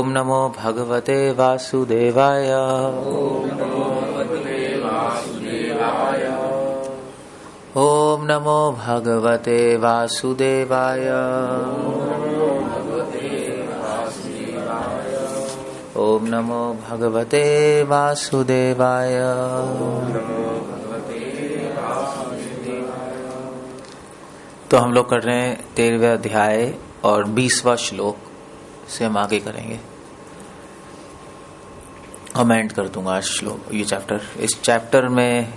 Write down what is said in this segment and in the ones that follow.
ओम नमो भगवते वासुदेवाय। ओम नमो भगवते वासुदेवाय। ओम नमो भगवते वासुदेवाय। तो हम लोग कर रहे हैं 13वें अध्याय और 20वां श्लोक से हम आगे करेंगे। हम एंड कर दूंगा आज श्लोक, ये चैप्टर। इस चैप्टर में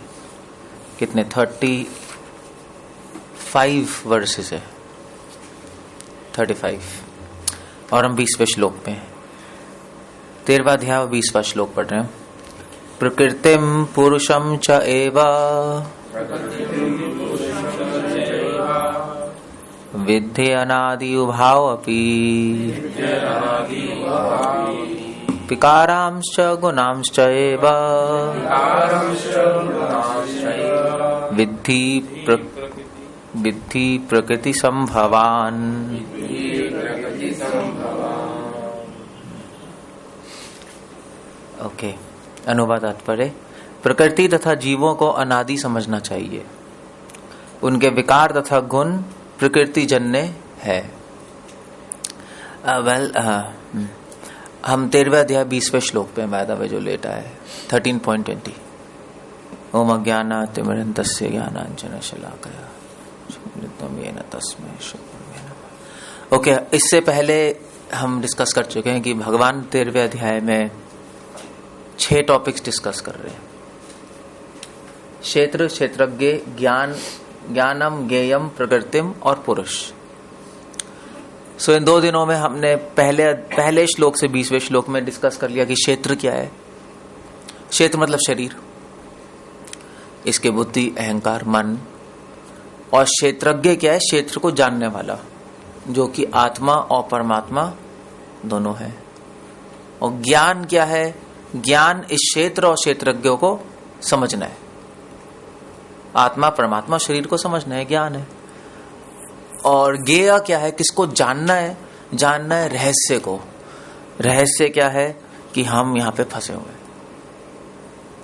कितने 35 वर्सेस है, 35, और हम 20वें श्लोक पे हैं। 13वां अध्याय और 20वां श्लोक पढ़ रहे हैं। प्रकृतिम पुरुषम च एवा विद्धि अनादि उभाव अपि विकारांश्च गुणांश्च एव विद्धि प्रकृति संभवान। ओके, अनुवाद तात्पर्य। प्रकृति तथा जीवों को अनादि समझना चाहिए। उनके विकार तथा गुण प्रकृति जन्य है। हम 13वें अध्याय 20वें श्लोक पे मैदा में जो लेटा है 13.20। ओम अज्ञानातिमिरन्तस्य ज्ञानांजन शलाकया तस्मै श्रीगुरवे नमः। ओके, इससे पहले हम डिस्कस कर चुके हैं कि भगवान 13वें अध्याय में 6 टॉपिक्स डिस्कस कर रहे हैं। क्षेत्र, क्षेत्रज्ञ, ज्ञान, ज्ञानम, ज्ञेयम, प्रकृतिम और पुरुष। सो इन 2 दिनों में हमने पहले श्लोक से 20वें श्लोक में डिस्कस कर लिया कि क्षेत्र क्या है। क्षेत्र मतलब शरीर, इसके बुद्धि, अहंकार, मन। और क्षेत्रज्ञ क्या है? क्षेत्र को जानने वाला, जो कि आत्मा और परमात्मा दोनों है। और ज्ञान क्या है? ज्ञान इस क्षेत्र और क्षेत्रज्ञों को समझना है। आत्मा, परमात्मा, शरीर को समझना है, ज्ञान है। और ज्ञेय क्या है? किसको जानना है? जानना है रहस्य को। रहस्य क्या है? कि हम यहाँ पे फंसे हुए हैं,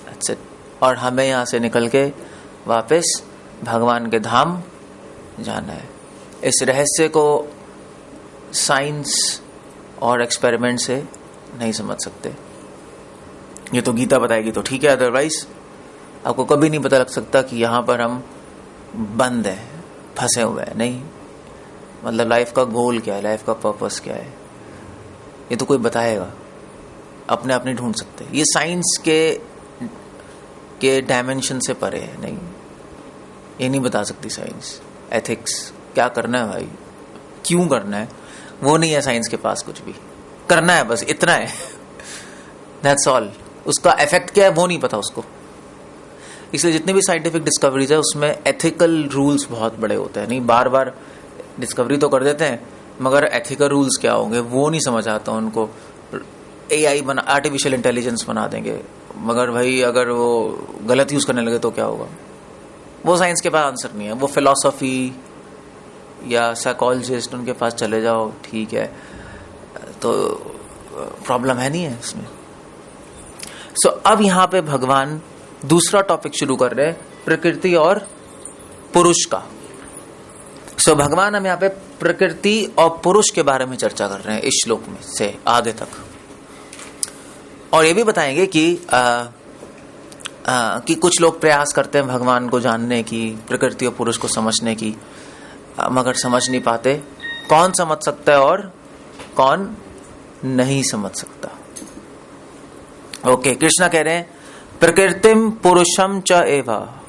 That's it। और हमें यहाँ से निकल के वापस भगवान के धाम जाना है। इस रहस्य को साइंस और एक्सपेरिमेंट से नहीं समझ सकते। ये तो गीता बताएगी तो ठीक है, अदरवाइज आपको कभी नहीं पता लग सकता कि यहाँ पर हम बंद हैं, फंसे हुए हैं। नहीं, मतलब लाइफ का गोल क्या है, लाइफ का पर्पस क्या है, ये तो कोई बताएगा, अपने आप नहीं ढूंढ सकते। ये साइंस के डायमेंशन से परे है। नहीं, ये नहीं बता सकती साइंस। एथिक्स, क्या करना है भाई, क्यों करना है, वो नहीं है साइंस के पास। कुछ भी करना है, बस इतना है, दैट्स ऑल। उसका इफेक्ट क्या है वो नहीं पता उसको। इसलिए जितनी भी साइंटिफिक डिस्कवरीज है उसमें एथिकल रूल्स बहुत बड़े होते हैं। नहीं, बार बार डिस्कवरी तो कर देते हैं, मगर एथिकल रूल्स क्या होंगे वो नहीं समझ आता उनको। एआई बना, आर्टिफिशियल इंटेलिजेंस बना देंगे, मगर भाई अगर वो गलत यूज करने लगे तो क्या होगा? वो साइंस के पास आंसर नहीं है। वो फिलॉसफी या साइकोलॉजिस्ट, उनके पास चले जाओ, ठीक है, तो प्रॉब्लम है नहीं है इसमें। सो अब यहां पे भगवान दूसरा टॉपिक शुरू कर रहे हैं, प्रकृति और पुरुष का। सो भगवान हम यहाँ पे प्रकृति और पुरुष के बारे में चर्चा कर रहे हैं इस श्लोक में से आगे तक। और ये भी बताएंगे कि कुछ लोग प्रयास करते हैं भगवान को जानने की, प्रकृति और पुरुष को समझने की, मगर समझ नहीं पाते। कौन समझ सकता है और कौन नहीं समझ सकता। ओके, कृष्णा कह रहे हैं प्रकृतिम पुरुषम च एवा।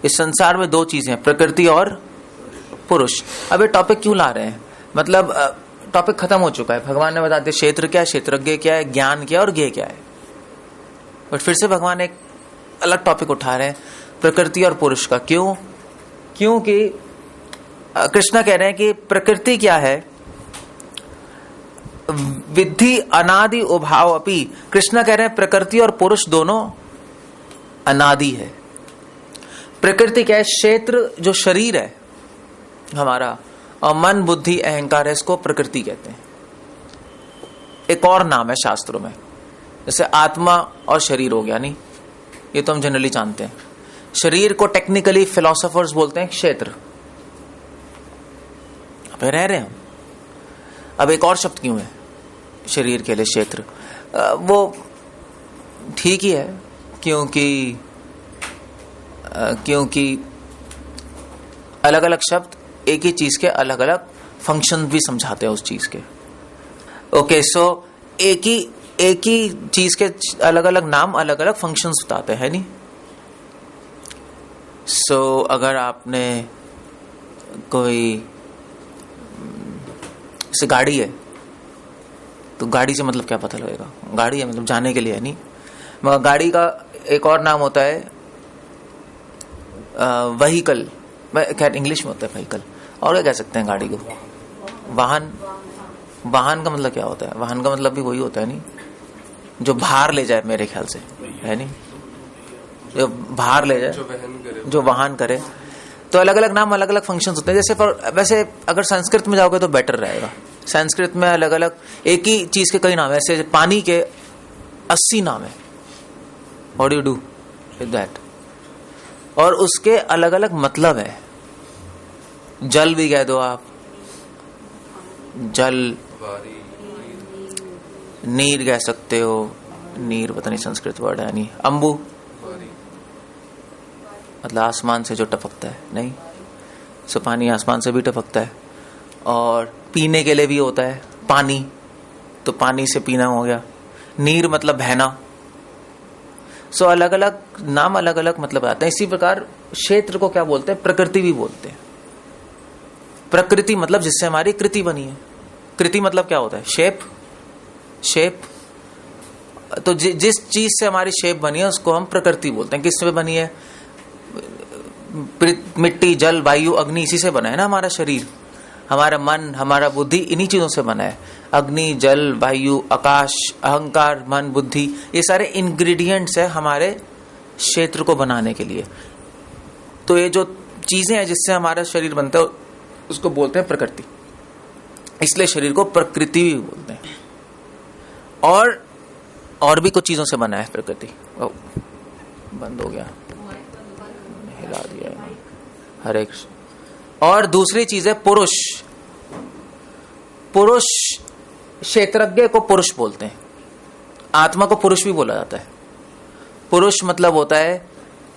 इस संसार में 2 चीजें, प्रकृति और पुरुष। अब ये टॉपिक क्यों ला रहे हैं? मतलब टॉपिक खत्म हो चुका है। भगवान ने बता दिया क्षेत्र क्या है, क्षेत्रज्ञ क्या है, ज्ञान क्या है और ज्ञेय क्या है। बट फिर से भगवान एक अलग टॉपिक उठा रहे हैं, प्रकृति और पुरुष का। क्यों? क्योंकि कृष्णा कह रहे हैं कि प्रकृति क्या है, विद्धि अनादि उभाव अपि। कृष्णा कह रहे हैं प्रकृति और पुरुष दोनों अनादि है। प्रकृति क्या है? क्षेत्र, जो शरीर है हमारा, और मन, बुद्धि, अहंकार है, इसको प्रकृति कहते हैं। एक और नाम है शास्त्रों में, जैसे आत्मा और शरीर हो गया, नहीं, ये तो हम जनरली जानते हैं। शरीर को टेक्निकली फिलोसोफर्स बोलते हैं क्षेत्र, अब रह रहे हैं हम। अब एक और शब्द क्यों है शरीर के लिए क्षेत्र? वो ठीक ही है, क्योंकि अलग अलग शब्द एक ही चीज के अलग अलग फंक्शन भी समझाते हैं उस चीज के। ओके, सो एक ही चीज के अलग अलग नाम अलग अलग फंक्शंस बताते हैं, नहीं? सो अगर आपने कोई से गाड़ी है तो गाड़ी से मतलब क्या पता लगेगा? गाड़ी है मतलब जाने के लिए है, नहीं? मगर गाड़ी का एक और नाम होता है व्हीकल, खैर इंग्लिश में होता है व्हीकल, और क्या कह सकते हैं गाड़ी को? वाहन। वाहन का मतलब क्या होता है? वाहन का मतलब भी वही होता है, नहीं, जो भार ले जाए, मेरे ख्याल से, है नहीं? जो भार ले जाए, जो वाहन करे। तो अलग अलग नाम अलग अलग फंक्शंस होते हैं। जैसे वैसे अगर संस्कृत में जाओगे तो बेटर रहेगा। संस्कृत में अलग अलग एक ही चीज के कई नाम है, जैसे पानी के 80 नाम है। What do you do with that? और उसके अलग अलग मतलब है। जल भी कह दो आप, जल, नीर कह सकते हो, नीर पता नहीं संस्कृत वर्ड है नहीं। अंबु मतलब आसमान से जो टपकता है, नहीं? सो पानी आसमान से भी टपकता है। और पीने के लिए भी होता है पानी, तो पानी से पीना हो गया। नीर मतलब बहना। सो अलग अलग नाम अलग अलग मतलब आते हैं। इसी प्रकार क्षेत्र को क्या बोलते हैं? प्रकृति भी बोलते हैं। प्रकृति मतलब जिससे हमारी कृति बनी है। कृति मतलब क्या होता है? शेप। तो जिस चीज से हमारी शेप बनी है उसको हम प्रकृति बोलते हैं। किससे बनी है? मिट्टी, जल, वायु, अग्नि, इसी से बना है ना हमारा शरीर। हमारा मन, हमारा बुद्धि इन्हीं चीजों से बना है। अग्नि, जल, वायु, आकाश, अहंकार, मन, बुद्धि, ये सारे इंग्रेडिएंट्स है हमारे क्षेत्र को बनाने के लिए। तो ये जो चीजें हैं जिससे हमारा शरीर बनता है उसको बोलते हैं प्रकृति। इसलिए शरीर को प्रकृति भी बोलते हैं। और भी कुछ चीजों से बना है प्रकृति। बंद हो गया, हिला दिया है। हरे कृष्ण। और दूसरी चीज है पुरुष। पुरुष, क्षेत्रज्ञ को पुरुष बोलते हैं। आत्मा को पुरुष भी बोला जाता है। पुरुष मतलब होता है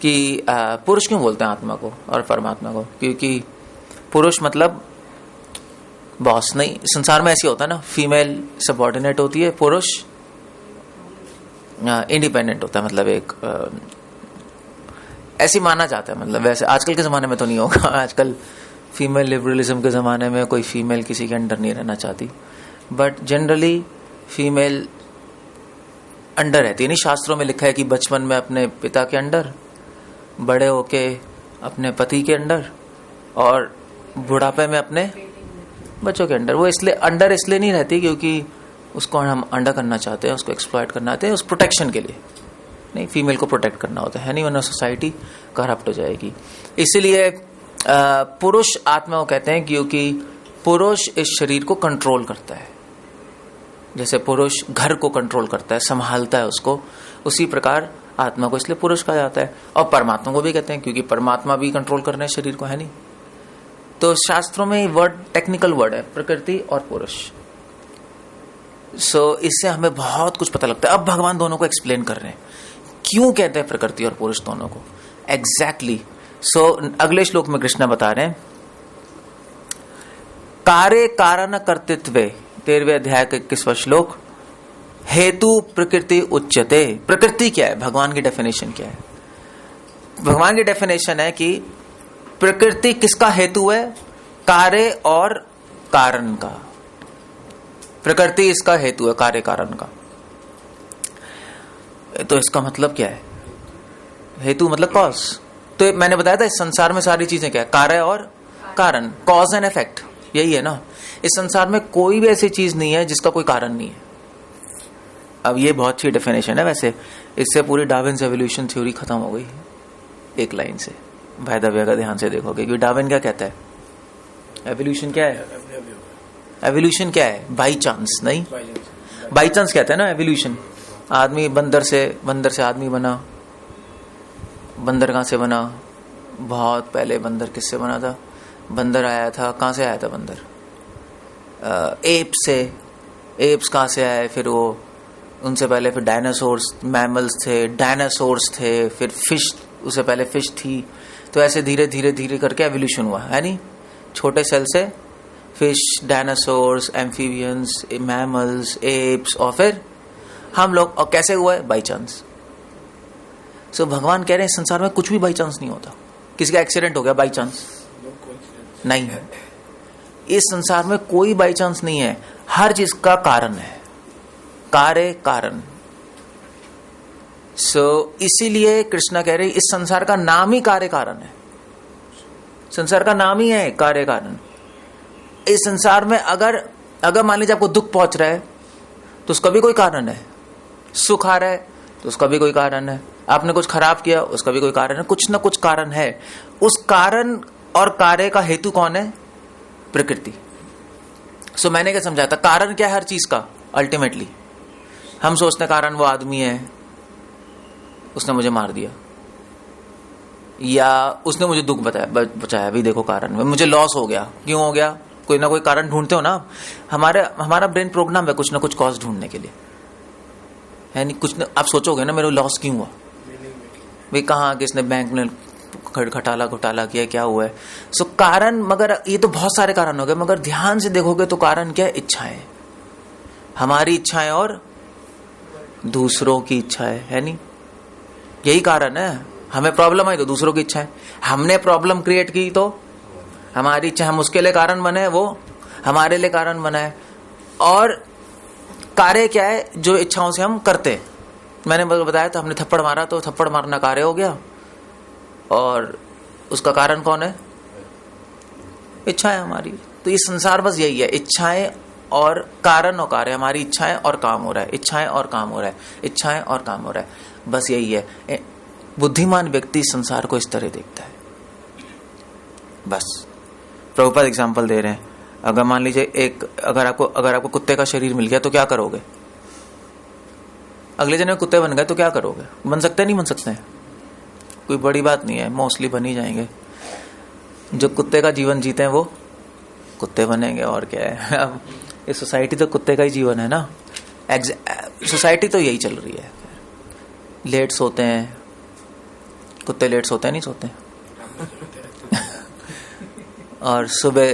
कि पुरुष क्यों बोलते हैं आत्मा को और परमात्मा को? क्योंकि पुरुष मतलब बॉस नहीं। संसार में ऐसे होता है ना, फीमेल सबऑर्डिनेट होती है, पुरुष इंडिपेंडेंट होता है। मतलब एक ऐसी माना जाता है। मतलब वैसे आजकल के जमाने में तो नहीं होगा। आजकल फीमेल लिबरलिज्म के जमाने में कोई फीमेल किसी के अंडर नहीं रहना चाहती, बट जनरली फीमेल अंडर रहती है। नहीं, शास्त्रों में लिखा है कि बचपन में अपने पिता के अंडर, बड़े होके अपने पति के अंडर, और बुढ़ापे में अपने बच्चों के अंडर। वो इसलिए अंडर इसलिए नहीं रहती क्योंकि उसको हम अंडर करना चाहते हैं, उसको एक्सप्लॉइट करना चाहते हैं, उस प्रोटेक्शन के लिए नहीं, फीमेल को प्रोटेक्ट करना होता है नहीं, वरना सोसाइटी करप्ट हो जाएगी। इसीलिए पुरुष आत्मा को कहते हैं क्योंकि पुरुष इस शरीर को कंट्रोल करता है। जैसे पुरुष घर को कंट्रोल करता है, संभालता है उसको, उसी प्रकार आत्मा को इसलिए पुरुष कहा जाता है। और परमात्मा को भी कहते हैं क्योंकि परमात्मा भी कंट्रोल कर रहे हैं शरीर को, है नहीं? तो शास्त्रों में वर्ड टेक्निकल वर्ड है, प्रकृति और पुरुष। सो इससे हमें बहुत कुछ पता लगता है। अब भगवान दोनों को एक्सप्लेन कर रहे हैं क्यों कहते हैं प्रकृति और पुरुष दोनों को एग्जैक्टली। सो अगले श्लोक में कृष्ण बता रहे हैं, कार्य कारण कर्तृत्व, 13वें अध्याय का 21वां श्लोक, हेतु प्रकृति उच्यते। प्रकृति क्या है? भगवान की डेफिनेशन क्या है? भगवान की डेफिनेशन है कि प्रकृति किसका हेतु है? कार्य और कारण का। प्रकृति इसका हेतु है, कार्य कारण का। तो इसका मतलब क्या है? हेतु मतलब कॉज। तो मैंने बताया था इस संसार में सारी चीजें क्या है? कार्य और कारण, कॉज एंड इफेक्ट, यही है ना। इस संसार में कोई भी ऐसी चीज नहीं है जिसका कोई कारण नहीं है। अब ये बहुत अच्छी डेफिनेशन है वैसे, इससे पूरी डार्विन्स एवोल्यूशन थ्योरी खत्म हो गई एक लाइन से। वैधव्य का ध्यान से देखोगे कि डार्विन क्या कहता है? एवोल्यूशन क्या है? एवोल्यूशन क्या है? बाई चांस नहीं। बाई चांस कहते हैं ना एवोल्यूशन। आदमी बंदर से आदमी बना। बंदर कहां से बना? बहुत पहले बंदर किससे बना था? बंदर आया था, कहां से आया था बंदर? एप से। एप्स कहां से आए? फिर वो उनसे पहले फिर डायनासोर्स, मैमल्स थे, डायनासोर्स थे, फिर फिश, उससे पहले फिश थी। तो ऐसे धीरे धीरे धीरे करके एवोल्यूशन हुआ है नहीं? छोटे सेल से fish, dinosaurs, amphibians, mammals, apps, और फिर हम लोग। और कैसे हुआ है? By chance. सो भगवान कह रहे हैं संसार में कुछ भी बाई चांस नहीं होता। किसी का एक्सीडेंट हो गया बाई चांस? नहीं है। इस संसार में कोई बाई चांस नहीं है। हर चीज का कारण है, कार्य कारण। इसीलिए कृष्णा कह रहे इस संसार का नाम ही कार्य कारण है। संसार का नाम ही है कार्य कारण। इस संसार में अगर मान लीजिए आपको दुख पहुंच रहा है तो उसका भी कोई कारण है। सुख आ रहा है तो उसका भी कोई कारण है। आपने कुछ खराब किया, उसका भी कोई कारण है। कुछ ना कुछ कारण है। उस कारण और कार्य का हेतु कौन है? प्रकृति। मैंने क्या समझाया था? कारण क्या है हर चीज का? अल्टीमेटली हम सोचते हैं कारण वो आदमी है, उसने मुझे मार दिया, या उसने मुझे दुख बचाया। भी देखो कारण में मुझे लॉस हो गया। क्यों हो गया? कोई ना कोई कारण ढूंढते हो ना। हमारा ब्रेन प्रोग्राम है कुछ ना कुछ कॉज ढूंढने के लिए, है नहीं? कुछ आप सोचोगे ना मेरे लॉस क्यों हुआ भाई, कहाँ किसने बैंक में घोटाला किया, क्या हुआ है? कारण, मगर ये तो बहुत सारे कारण हो गए, मगर ध्यान से देखोगे तो कारण क्या है? इच्छाएं। हमारी इच्छाएं और दूसरों की इच्छाएं, है नहीं? यही कारण है। हमें प्रॉब्लम आई तो दूसरों की इच्छाएं। हमने प्रॉब्लम क्रिएट की तो हमारी इच्छा, हम उसके लिए कारण बने, वो हमारे लिए कारण बना है। और कार्य क्या है? जो इच्छाओं से हम करते। मैंने बताया था, हमने थप्पड़ मारा तो थप्पड़ मारना कार्य हो गया, और उसका कारण कौन है? इच्छाएं हमारी। तो ये संसार बस यही है, इच्छाएं और कारण और कार्य। हमारी इच्छाएं और काम हो रहा है, इच्छाएं और काम हो रहा है, इच्छाएं और काम हो रहा है, बस यही है। बुद्धिमान व्यक्ति संसार को इस तरह देखता है। बस प्रभुपाद एग्जाम्पल दे रहे हैं। अगर मान लीजिए अगर आपको कुत्ते का शरीर मिल गया तो क्या करोगे? अगले जन्म में कुत्ते बन गए तो क्या करोगे? बन सकते नहीं बन सकते? कोई बड़ी बात नहीं है, मोस्टली बन ही जाएंगे। जो कुत्ते का जीवन जीते हैं वो कुत्ते बनेंगे, और क्या है। अब ये सोसाइटी तो कुत्ते का ही जीवन है ना। सोसाइटी तो यही चल रही है। लेट सोते हैं कुत्ते, लेट सोते हैं, नहीं सोते हैं। और सुबह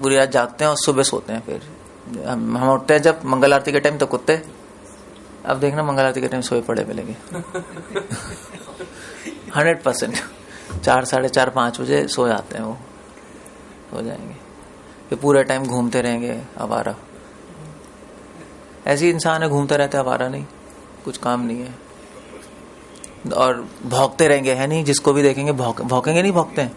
पूरी रात जागते हैं और सुबह सोते हैं। फिर हम उठते हैं जब मंगल आरती के टाइम, तो कुत्ते अब देखना मंगल आरती के टाइम सोए पड़े मिलेंगे। 100% 4, 4:30, 5 बजे सो जाते हैं, वो सो जाएंगे। फिर पूरे टाइम घूमते रहेंगे आवारा। ऐसे इंसान है, घूमते रहते हैं आवारा, नहीं कुछ काम नहीं है, और भौंकते रहेंगे, है नहीं? जिसको भी देखेंगे भौंकेंगे, नहीं भौंकते हैं?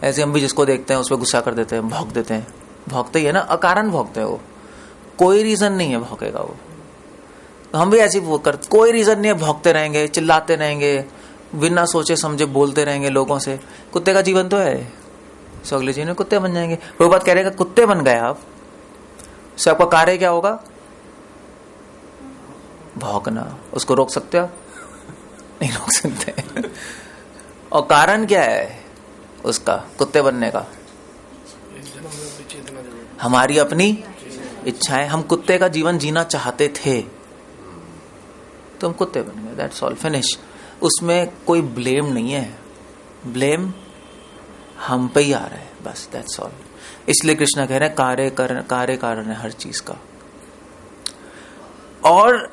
ऐसे हम भी जिसको देखते हैं उस पर गुस्सा कर देते हैं, भौंक देते हैं। भौंकते ही है ना, अकारण भौंकते हैं। वो कोई रीजन नहीं है भौंकेगा वो। तो हम भी ऐसे कोई रीजन नहीं है, भौंकते रहेंगे, चिल्लाते रहेंगे, बिना सोचे समझे बोलते रहेंगे लोगों से। कुत्ते का जीवन तो है। अगले जी ने कुत्ते बन जाएंगे। वो बात कह रहे हैं, कुत्ते बन गए आप, से आपका कार्य क्या होगा? भौंकना। उसको रोक सकते हो? नहीं रोक सकते। और कारण क्या है उसका, कुत्ते बनने का? हमारी अपनी इच्छाएं। हम कुत्ते का जीवन जीना चाहते थे तो हम कुत्ते बन गए, दैट्स ऑल, फिनिश। उसमें कोई ब्लेम नहीं है, ब्लेम हम पे ही आ रहा है, बस, दैट्स ऑल। इसलिए कृष्ण कह रहे हैं कार्य कारण है हर चीज का। और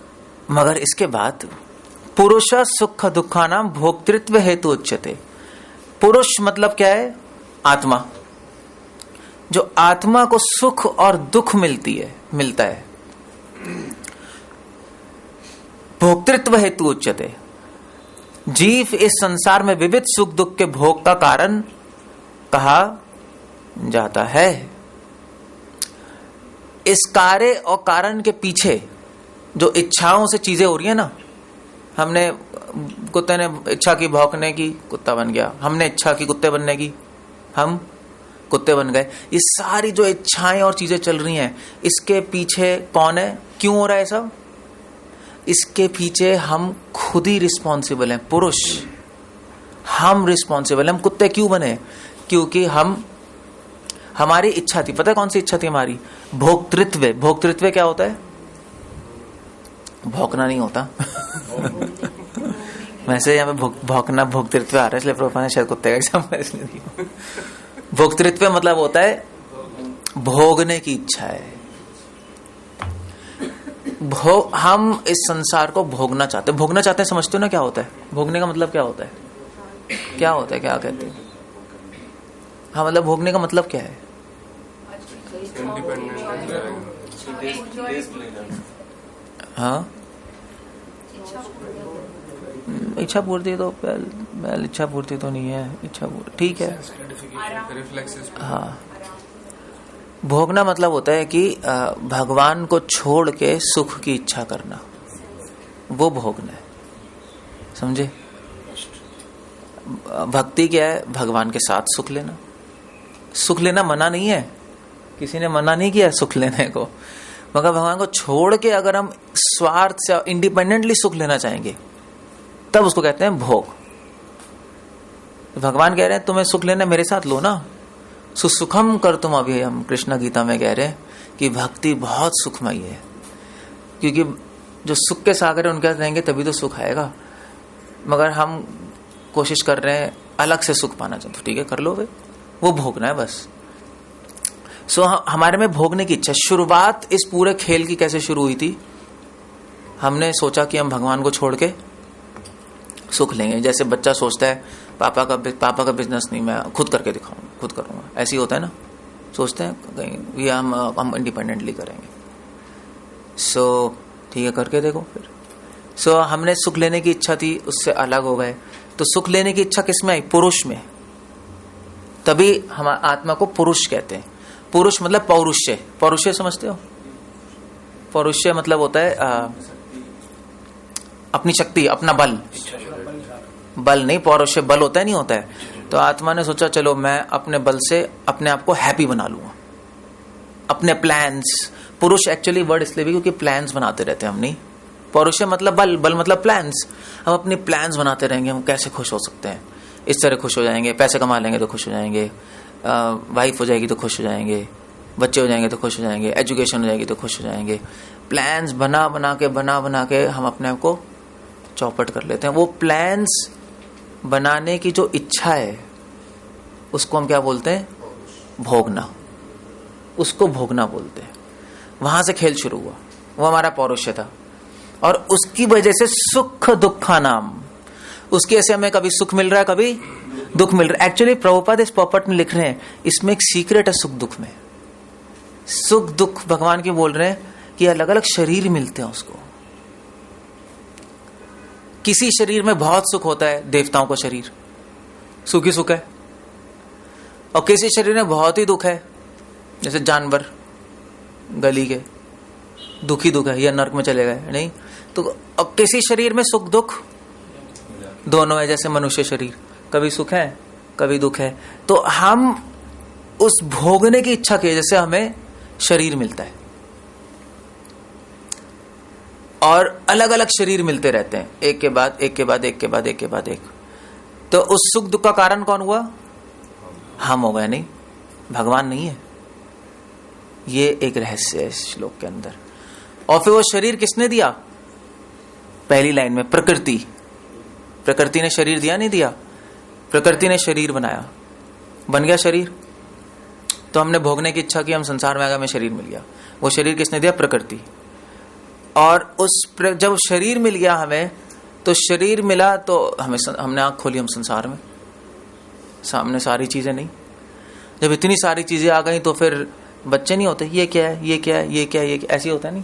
मगर इसके बाद पुरुष सुख दुखानां भोक्तृत्व हेतु उच्यते। पुरुष मतलब क्या है? आत्मा। जो आत्मा को सुख और दुख मिलता है, भोक्तृत्व हेतु उच्यते। जीव इस संसार में विविध सुख दुख के भोग का कारण कहा जाता है। इस कार्य और कारण के पीछे जो इच्छाओं से चीजें हो रही है ना, हमने कुत्ते ने इच्छा की भौंकने की, कुत्ता बन गया। हमने इच्छा की कुत्ते बनने की, हम कुत्ते बन गए। ये सारी जो इच्छाएं और चीजें चल रही हैं, इसके पीछे कौन है, क्यों हो रहा है सब? इसके पीछे हम खुद ही रिस्पॉन्सिबल हैं, पुरुष हम रिस्पॉन्सिबल हैं। हम कुत्ते क्यों बने? क्योंकि हमारी इच्छा थी, पता है कौन सी इच्छा थी हमारी? भोक्तृत्व। भोक्तृत्व क्या होता है? भौंकना नहीं होता वैसे यहाँ पे भौंकना भोक्तृत्व आ रहा है, इसलिए प्रभुपाद ने शायद कुत्ते का एग्जाम्पल इसलिए दिया। भोक्तृत्व मतलब होता है भोगने की इच्छा है। हम इस संसार को भोगना चाहते हैं। भोगना चाहते हैं, समझते हो ना क्या होता है? भोगने का मतलब क्या होता है? क्या होता है, क्या कहते हैं? हाँ, मतलब भोगने का मतलब क्या है? हाँ, इच्छा पूर्ति तो पहले इच्छा पूर्ति तो नहीं है, इच्छा पूर्ति ठीक है। हाँ, भोगना मतलब होता है कि भगवान को छोड़ के सुख की इच्छा करना, वो भोगना है, समझे? भक्ति क्या है? भगवान के साथ सुख लेना। सुख लेना मना नहीं है, किसी ने मना नहीं किया सुख लेने को, मगर भगवान को छोड़ के अगर हम स्वार्थ से इंडिपेंडेंटली सुख लेना चाहेंगे तब उसको कहते हैं भोग। भगवान कह रहे हैं तुम्हें सुख लेना, मेरे साथ लो ना। सुसुखम कर तुम, अभी हम कृष्ण गीता में कह रहे हैं कि भक्ति बहुत सुखमयी है, क्योंकि जो सुख के सागर है उनके साथ रहेंगे तभी तो सुख आएगा। मगर हम कोशिश कर रहे हैं अलग से सुख पाना चाहते, ठीक है कर लो, वो भोगना है बस। हमारे में भोगने की इच्छा। शुरुआत इस पूरे खेल की कैसे शुरू हुई थी? हमने सोचा कि हम भगवान को छोड़ के सुख लेंगे। जैसे बच्चा सोचता है पापा का बिजनेस नहीं, मैं खुद करके दिखाऊंगा, खुद करूंगा, ऐसे ही होता है ना, सोचते हैं कहीं ये हम इंडिपेंडेंटली करेंगे। ठीक है करके देखो फिर। हमने सुख लेने की इच्छा थी, उससे अलग हो गए। तो सुख लेने की इच्छा किस में आई? पुरुष में। तभी हम आत्मा को पुरुष कहते हैं। पुरुष मतलब पौरुष्य। पौरुष्य समझते हो? पौरुष्य मतलब होता है अपनी शक्ति, अपना बल। बल नहीं, पौरुष्य बल होता है, नहीं होता है। तो आत्मा ने सोचा चलो मैं अपने बल से अपने आप को हैप्पी बना लूंगा, अपने प्लान्स। पुरुष एक्चुअली वर्ड इसलिए भी क्योंकि प्लान्स बनाते रहते हैं हम, नहीं। पौरुष मतलब बल, बल मतलब प्लान्स। हम अपने प्लान्स बनाते रहेंगे, हम कैसे खुश हो सकते हैं, इस तरह खुश हो जाएंगे, पैसे कमा लेंगे तो खुश हो जाएंगे, वाइफ हो जाएगी तो खुश हो जाएंगे, बच्चे हो जाएंगे तो खुश हो जाएंगे, एजुकेशन हो जाएगी तो खुश हो जाएंगे। प्लान्स बना बना के हम अपने आप को चौपट कर लेते हैं। वो प्लान्स बनाने की जो इच्छा है उसको हम क्या बोलते हैं? भोगना। उसको भोगना बोलते हैं। वहां से खेल शुरू हुआ, वो हमारा पौरुष्य था। और उसकी वजह से सुख दुखा नाम, उसकी ऐसे हमें कभी सुख मिल रहा है, कभी दुख मिल रहा है। एक्चुअली प्रभुपाद इस पॉपट में लिख रहे हैं, इसमें एक सीक्रेट है सुख दुख में। सुख दुख भगवान के बोल रहे हैं कि अलग अलग शरीर मिलते हैं उसको। किसी शरीर में बहुत सुख होता है, देवताओं का शरीर सुखी सुख है, और किसी शरीर में बहुत ही दुख है, जैसे जानवर गली के दुखी दुख है, या नरक में चले गए, नहीं। तो अब किसी शरीर में सुख दुख दोनों है, जैसे मनुष्य शरीर कभी सुख है कभी दुख है। तो हम उस भोगने की इच्छा की वजह से हमें शरीर मिलता है, और अलग अलग शरीर मिलते रहते हैं, एक के बाद एक के बाद एक के बाद एक के बाद एक। तो उस सुख दुख का कारण कौन हुआ? हम हो गए, नहीं, भगवान नहीं है। ये एक रहस्य है इस श्लोक के अंदर। और फिर वो शरीर किसने दिया? पहली लाइन में प्रकृति। प्रकृति ने शरीर दिया, नहीं दिया? प्रकृति ने शरीर बनाया, बन गया शरीर। तो हमने भोगने की इच्छा की, हम संसार में आ गए, हमें शरीर मिल गया। वो शरीर किसने दिया? प्रकृति। और जब शरीर मिल गया हमें, तो शरीर मिला तो हमने आंख खोली, हम संसार में, सामने सारी चीजें नहीं। जब इतनी सारी चीजें आ गई तो फिर बच्चे नहीं होते, ये क्या है, ये क्या है, ये क्या है, ये क्या, ऐसे होता नहीं।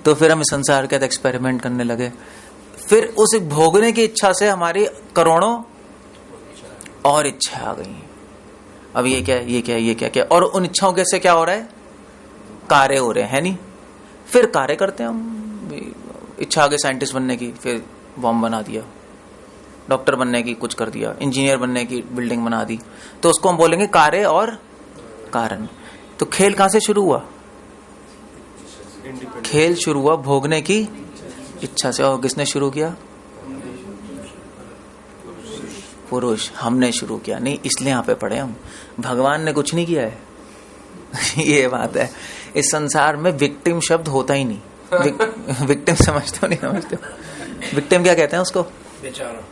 तो फिर हम संसार के एक्सपेरिमेंट करने लगे। फिर उस भोगने की इच्छा से हमारी करोड़ों और इच्छा आ गई। अब ये क्या है, ये क्या है, ये क्या क्या, और उन इच्छाओं के से क्या हो रहा है? कार्य हो रहे हैं, नहीं। फिर कार्य करते हैं हम। इच्छा आ गई साइंटिस्ट बनने की, फिर बॉम्ब बना दिया, डॉक्टर बनने की कुछ कर दिया, इंजीनियर बनने की बिल्डिंग बना दी, तो उसको हम बोलेंगे कार्य और कारण। तो खेल कहां से शुरू हुआ? खेल शुरू हुआ भोगने की इच्छा से। और किसने शुरू किया? पुरुष। हमने शुरू किया नहीं, इसलिए यहाँ पे पड़े हम। भगवान ने कुछ नहीं किया है। ये बात है। इस संसार में विक्टिम शब्द होता ही नहीं। विक्टिम समझते हो नहीं समझते हो? विक्टिम क्या कहते हैं उसको? बेचारा।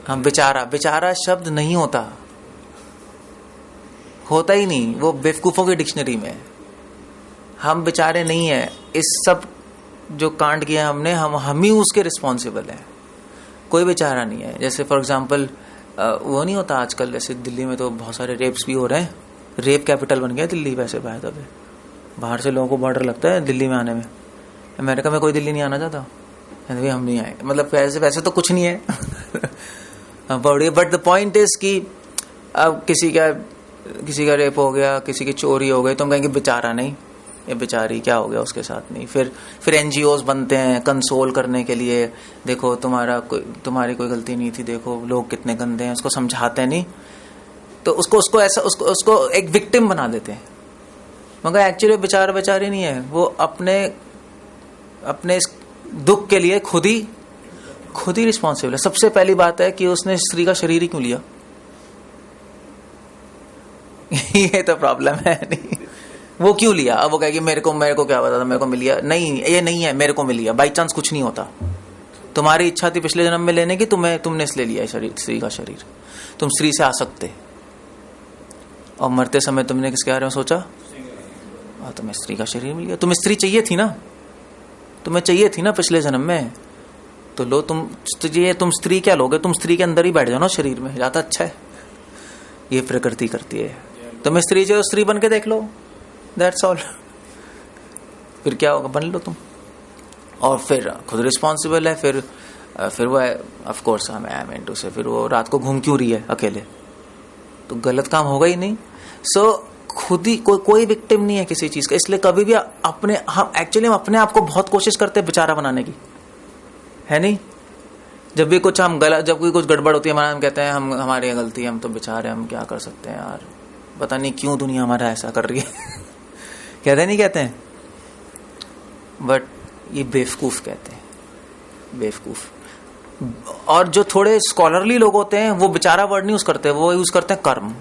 हम बेचारा, बेचारा शब्द नहीं होता, होता ही नहीं। वो बेवकूफों की डिक्शनरी में है। हम बेचारे नहीं है। इस सब जो कांड किया हमने, हम ही उसके रिस्पॉन्सिबल है। कोई बेचारा नहीं है। जैसे फॉर एग्जाम्पल वो नहीं होता आजकल, जैसे दिल्ली में तो बहुत सारे रेप्स भी हो रहे हैं। रेप कैपिटल बन गया दिल्ली वैसे बाय द वे। बाहर से लोगों को बॉर्डर लगता है दिल्ली में आने में। अमेरिका में कोई दिल्ली नहीं आना चाहता, हम नहीं आए। मतलब वैसे तो कुछ नहीं है। बट द पॉइंट इज कि अब किसी का रेप हो गया, किसी की चोरी हो गई, तो हम कहेंगे बेचारा नहीं, ये बेचारी क्या हो गया उसके साथ। नहीं, फिर एनजीओज बनते हैं कंसोल करने के लिए। देखो तुम्हारी कोई गलती नहीं थी, देखो लोग कितने गंदे हैं, उसको समझाते नहीं, तो उसको एक विक्टिम बना देते हैं। मगर एक्चुअली बेचारा बेचारी नहीं है, वो अपने इस दुख के लिए खुद ही रिस्पॉन्सिबल है। सबसे पहली बात है कि उसने स्त्री का शरीर ही क्यों लिया? ये तो प्रॉब्लम है। नहीं, वो क्यों लिया? अब वो कहेगी मेरे को क्या पता था, मेरे को मिल गया। नहीं, ये नहीं है मेरे को मिल गया, बाई चांस कुछ नहीं होता। तुम्हारी इच्छा थी पिछले जन्म में लेने की, तुमने इसलिए लिया शरीर, स्त्री का शरीर। तुम स्त्री से आ सकते, और मरते समय तुमने किसके बारे में सोचा? और तुम्हें स्त्री का शरीर मिल गया। तुम्हें स्त्री चाहिए थी ना, तुम्हें चाहिए थी ना पिछले जन्म में, तो लो तुम स्त्री क्या लोगे? तुम स्त्री के अंदर ही बैठ जाओ ना शरीर में, ज्यादा अच्छा है। ये प्रकृति करती है। तुम्हें स्त्री चाहिए, स्त्री बन के देख लो, दैट्स ऑल। फिर क्या होगा? बन लो तुम, और फिर खुद रिस्पॉन्सिबल है। फिर वो ऑफ कोर्स से फिर वो रात को घूम क्यों रही है अकेले? तो गलत काम होगा ही नहीं। सो खुद ही कोई विक्टिम नहीं है किसी चीज का। इसलिए कभी भी हम अपने आप को बहुत कोशिश करते हैं बेचारा बनाने की, है नहीं? जब भी कुछ जब कोई कुछ गड़बड़ होती है हमारा, हम कहते हैं हमारी गलती है, हम तो बेचारे, हम क्या कर सकते हैं यार, पता नहीं क्यों दुनिया हमारा ऐसा कर रही है। कहते हैं, बट ये बेवकूफ कहते हैं, बेवकूफ। और जो थोड़े स्कॉलरली लोग होते हैं वो बेचारा वर्ड नहीं यूज करते, वो यूज करते हैं कर्म।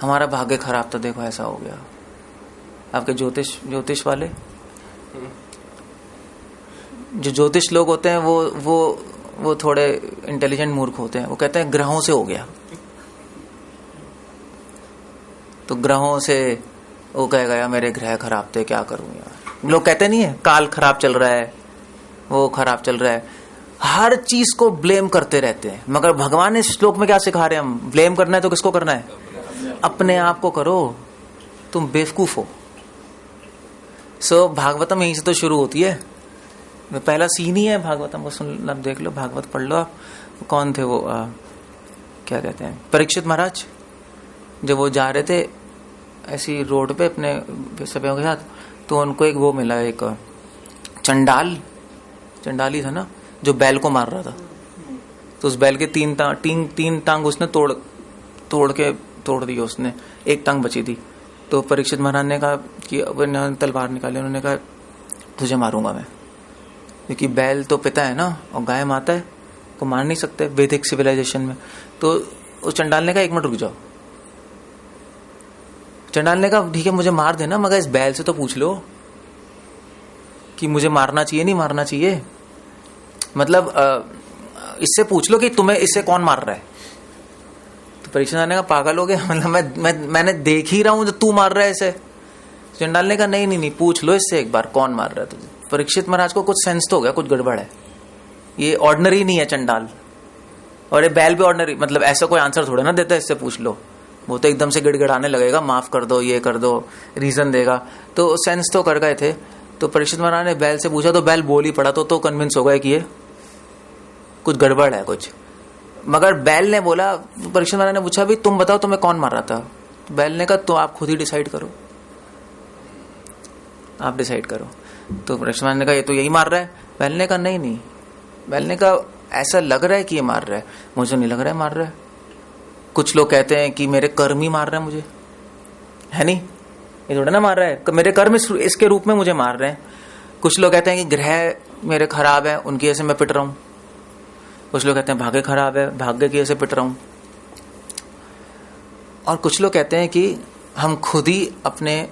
हमारा भाग्य खराब था, देखो ऐसा हो गया। आपके ज्योतिष वाले, जो ज्योतिष लोग होते हैं वो थोड़े इंटेलिजेंट मूर्ख होते हैं। वो कहते हैं ग्रहों से हो गया, तो ग्रहों से वो कहेगा यार मेरे ग्रह खराब थे, क्या करूं यार। लोग कहते नहीं है काल खराब चल रहा है, वो खराब चल रहा है, हर चीज को ब्लेम करते रहते हैं। मगर भगवान इस श्लोक में क्या सिखा रहे हैं? हम ब्लेम करना है तो किसको करना है? अपने आप को करो, तुम बेवकूफ हो। सो भागवतम यहीं से तो शुरू होती है। पहला सीन ही है भागवतम को सुन, आप देख लो, भागवत पढ़ लो आप। कौन थे वो, क्या कहते हैं, परीक्षित महाराज। जब वो जा रहे थे ऐसी रोड पे अपने सभ्यों के साथ, तो उनको एक वो मिला, एक चंडाली था ना, जो बैल को मार रहा था। तो उस बैल के तीन टांग उसने तोड़ दी उसने, एक टांग बची थी। तो परीक्षित महाराज ने कहा कि तलवार निकाली, उन्होंने कहा तुझे मारूंगा मैं, क्योंकि बैल तो पिता है ना और गाय माता है, को मार नहीं सकते वैदिक सिविलाइजेशन में। तो उस चंडाल ने कहा 1 मिनट रुक जाओ। चंडाल ने कहा ठीक है मुझे मार देना, मगर इस बैल से तो पूछ लो कि मुझे मारना चाहिए नहीं मारना चाहिए। मतलब इससे पूछ लो कि तुम्हें इससे कौन मार रहा है। तो परीक्षित ने कहा पागल हो गया, मतलब मैंने देख ही रहा हूं जो तू मार रहा है इसे। चंडाल ने कहा नहीं पूछ लो इससे एक बार कौन मार रहा है तुझे। परीक्षित महाराज को कुछ सेंस तो हो गया, कुछ गड़बड़ है, ये ऑर्डिनरी नहीं है चंडाल, और ये बैल भी ऑर्डिनरी, मतलब ऐसा कोई आंसर थोड़ा ना देता है इससे पूछ लो। वो तो एकदम से गिड़गिड़ाने लगेगा, माफ कर दो, ये कर दो, रीजन देगा। तो सेंस तो कर गए थे। तो परीक्षित महाराज ने बैल से पूछा, तो बैल बोल ही पड़ा, तो कन्विंस हो गए कि ये कुछ गड़बड़ है कुछ। मगर बैल ने बोला, परीक्षित महाराज ने पूछा भी तुम बताओ तुम्हें कौन मार रहा था। तो बैल ने कहा तो आप खुद ही डिसाइड करो, आप डिसाइड करो। तो परीक्षित महाराज ने कहा ये तो यही मार रहा है। बैल ने कहा नहीं। बैल ने कहा ऐसा लग रहा है कि ये मार रहा है, मुझे नहीं लग रहा है मार रहा है। कुछ लोग कहते हैं कि मेरे कर्म ही मार रहे हैं मुझे, है नहीं, ये थोड़ा ना मार रहा है, मेरे कर्म इसके रूप में मुझे मार रहे हैं। कुछ लोग कहते हैं कि ग्रह मेरे खराब है, उनकी वजह से मैं पिट रहा हूं। कुछ लोग कहते हैं भाग्य खराब है, भाग्य की वजह से पिट रहा हूं। और कुछ लोग कहते हैं कि हम खुद ही अपने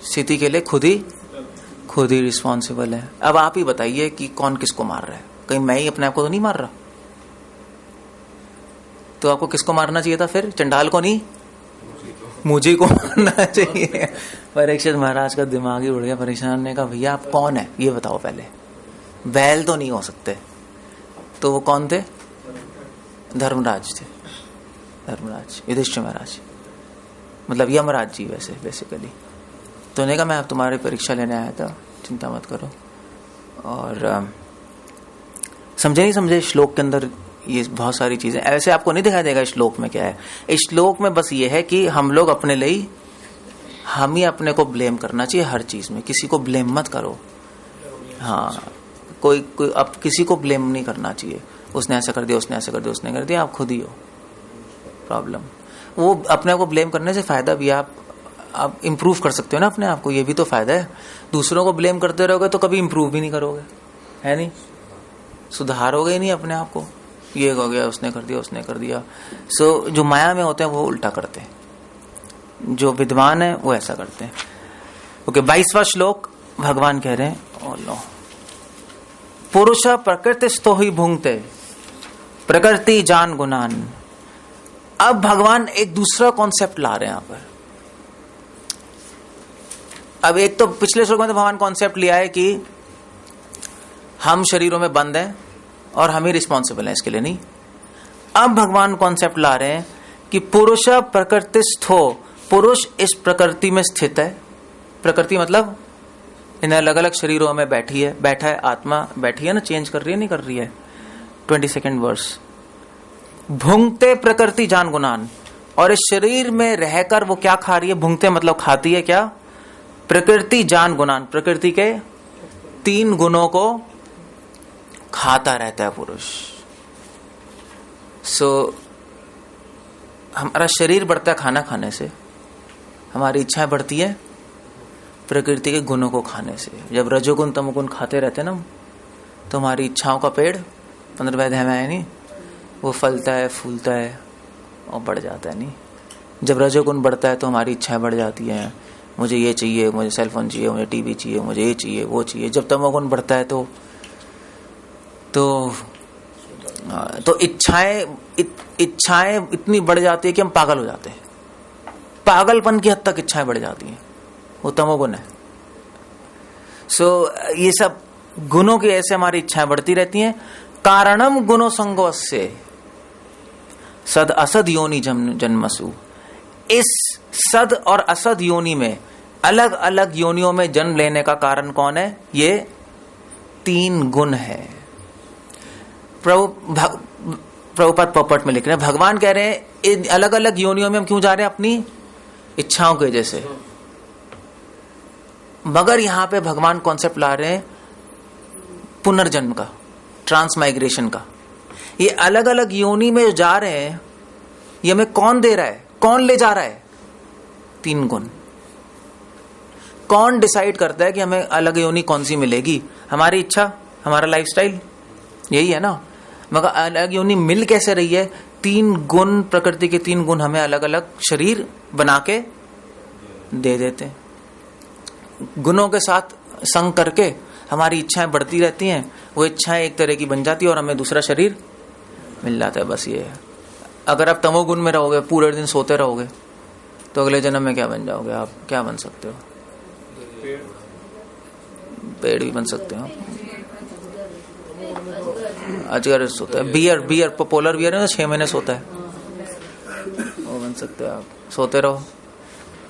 स्थिति के लिए खुद ही रिस्पॉन्सिबल है। अब आप ही बताइए कि कौन किसको मार रहा है? कहीं मैं ही अपने आप को तो नहीं मार रहा? तो आपको किसको मारना चाहिए था फिर? चंडाल को नहीं, मुझे को मारना चाहिए। परीक्षित महाराज का दिमाग ही उड़ गया। परीक्षित ने कहा भैया आप कौन है ये बताओ पहले। बैल तो नहीं हो सकते, तो वो कौन थे? धर्मराज थे, धर्मराज, युधिष्ठिर महाराज, मतलब यमराज जी वैसे बेसिकली। तो उन्होंने कहा मैं अब तुम्हारी परीक्षा लेने आया था, चिंता मत करो। और समझे नहीं समझे, श्लोक के अंदर ये बहुत सारी चीजें ऐसे आपको नहीं दिखाई देगा श्लोक में क्या है। इस श्लोक में बस ये है कि हम लोग अपने लिए, हम ही अपने को ब्लेम करना चाहिए हर चीज में, किसी को ब्लेम मत करो। हाँ, कोई अब किसी को ब्लेम नहीं करना चाहिए, उसने ऐसा कर दिया, उसने ऐसा कर दिया, उसने कर दिया, आप खुद ही हो प्रॉब्लम। वो अपने को ब्लेम करने से फायदा भी, आप इम्प्रूव कर सकते हो ना अपने आप को, ये भी तो फायदा है। दूसरों को ब्लेम करते रहोगे तो कभी इम्प्रूव भी नहीं करोगे, है नहीं, सुधारोगे ही नहीं अपने आप को। ये हो गया, उसने कर दिया, उसने कर दिया। सो जो माया में होते हैं वो उल्टा करते हैं, जो विद्वान है वो ऐसा करते हैं। ओके, 22वां श्लोक भगवान कह रहे हैं, ओ लो, पुरुष प्रकृतिस्थो ही भुंगते प्रकृति जान गुणान। अब भगवान एक दूसरा कॉन्सेप्ट ला रहे हैं यहां पर। अब एक तो पिछले श्लोक में तो भगवान कॉन्सेप्ट लिया है कि हम शरीरों में बंद हैं और हम ही रिस्पॉन्सिबल हैं इसके लिए, नहीं। अब भगवान कॉन्सेप्ट ला रहे हैं कि पुरुष प्रकृतिस्थो, पुरुष इस प्रकृति में स्थित है। प्रकृति मतलब इन अलग अलग शरीरों में बैठा है, आत्मा बैठी है ना, चेंज कर रही है, नहीं कर रही है। 22nd वर्स, भुंगते प्रकृति जान गुणान, और इस शरीर में रहकर वो क्या खा रही है? भुंगते मतलब खाती है क्या? प्रकृति जान गुणान, प्रकृति के 3 गुणों को खाता रहता है पुरुष। हमारा शरीर बढ़ता है खाना खाने से, हमारी इच्छाएं बढ़ती है प्रकृति के गुणों को खाने से। जब रजोगुण तमोगुण खाते रहते हैं ना, तो हमारी इच्छाओं का पेड़ 15वें अध्याय में है नहीं, वो फलता है, फूलता है और बढ़ जाता है, नहीं। जब रजोगुण बढ़ता है तो हमारी इच्छाएं बढ़ जाती हैं, मुझे ये चाहिए, मुझे सेलफोन चाहिए, मुझे टीवी चाहिए, मुझे ये चाहिए, वो चाहिए। जब तमोगुण बढ़ता है तो इच्छाएं इतनी बढ़ जाती है कि हम पागल हो जाते हैं, पागलपन की हद तक इच्छाएं बढ़ जाती हैं, वो तमोगुण है। ये सब गुणों की ऐसे हमारी इच्छाएं बढ़ती रहती हैं। कारणम गुणो संगोस्य सद असद योनि जन्मसु। इस सद और असद योनि में, अलग अलग योनियों में जन्म लेने का कारण कौन है? ये 3 गुण है। प्रभुपाद पॉपट में लिख रहे हैं, भगवान कह रहे हैं इन अलग अलग योनियों में हम क्यों जा रहे हैं? अपनी इच्छाओं की वजह से। मगर यहां पे भगवान कॉन्सेप्ट ला रहे हैं पुनर्जन्म का, ट्रांसमाइग्रेशन का। ये अलग अलग योनि में जो जा रहे हैं, ये हमें कौन दे रहा है, कौन ले जा रहा है? 3 गुण। कौन डिसाइड करता है कि हमें अलग योनि कौन सी मिलेगी? हमारी इच्छा, हमारा लाइफस्टाइल, यही है ना। मगर अलग योनि मिल कैसे रही है? 3 गुण, प्रकृति के 3 गुण हमें अलग अलग शरीर बना के दे देते हैं। गुणों के साथ संग करके हमारी इच्छाएं बढ़ती रहती हैं, वो इच्छाएं एक तरह की बन जाती है और हमें दूसरा शरीर मिल जाता है। बस ये है। अगर आप तमोगुण में रहोगे, पूरे दिन सोते रहोगे, तो अगले जन्म में क्या बन जाओगे? आप क्या बन सकते हो? पेड़ भी बन सकते हो, अजगर सोता है, बियर पोलर बियर है, 6 महीने सोता है, वो बन सकते हो आप। सोते रहो।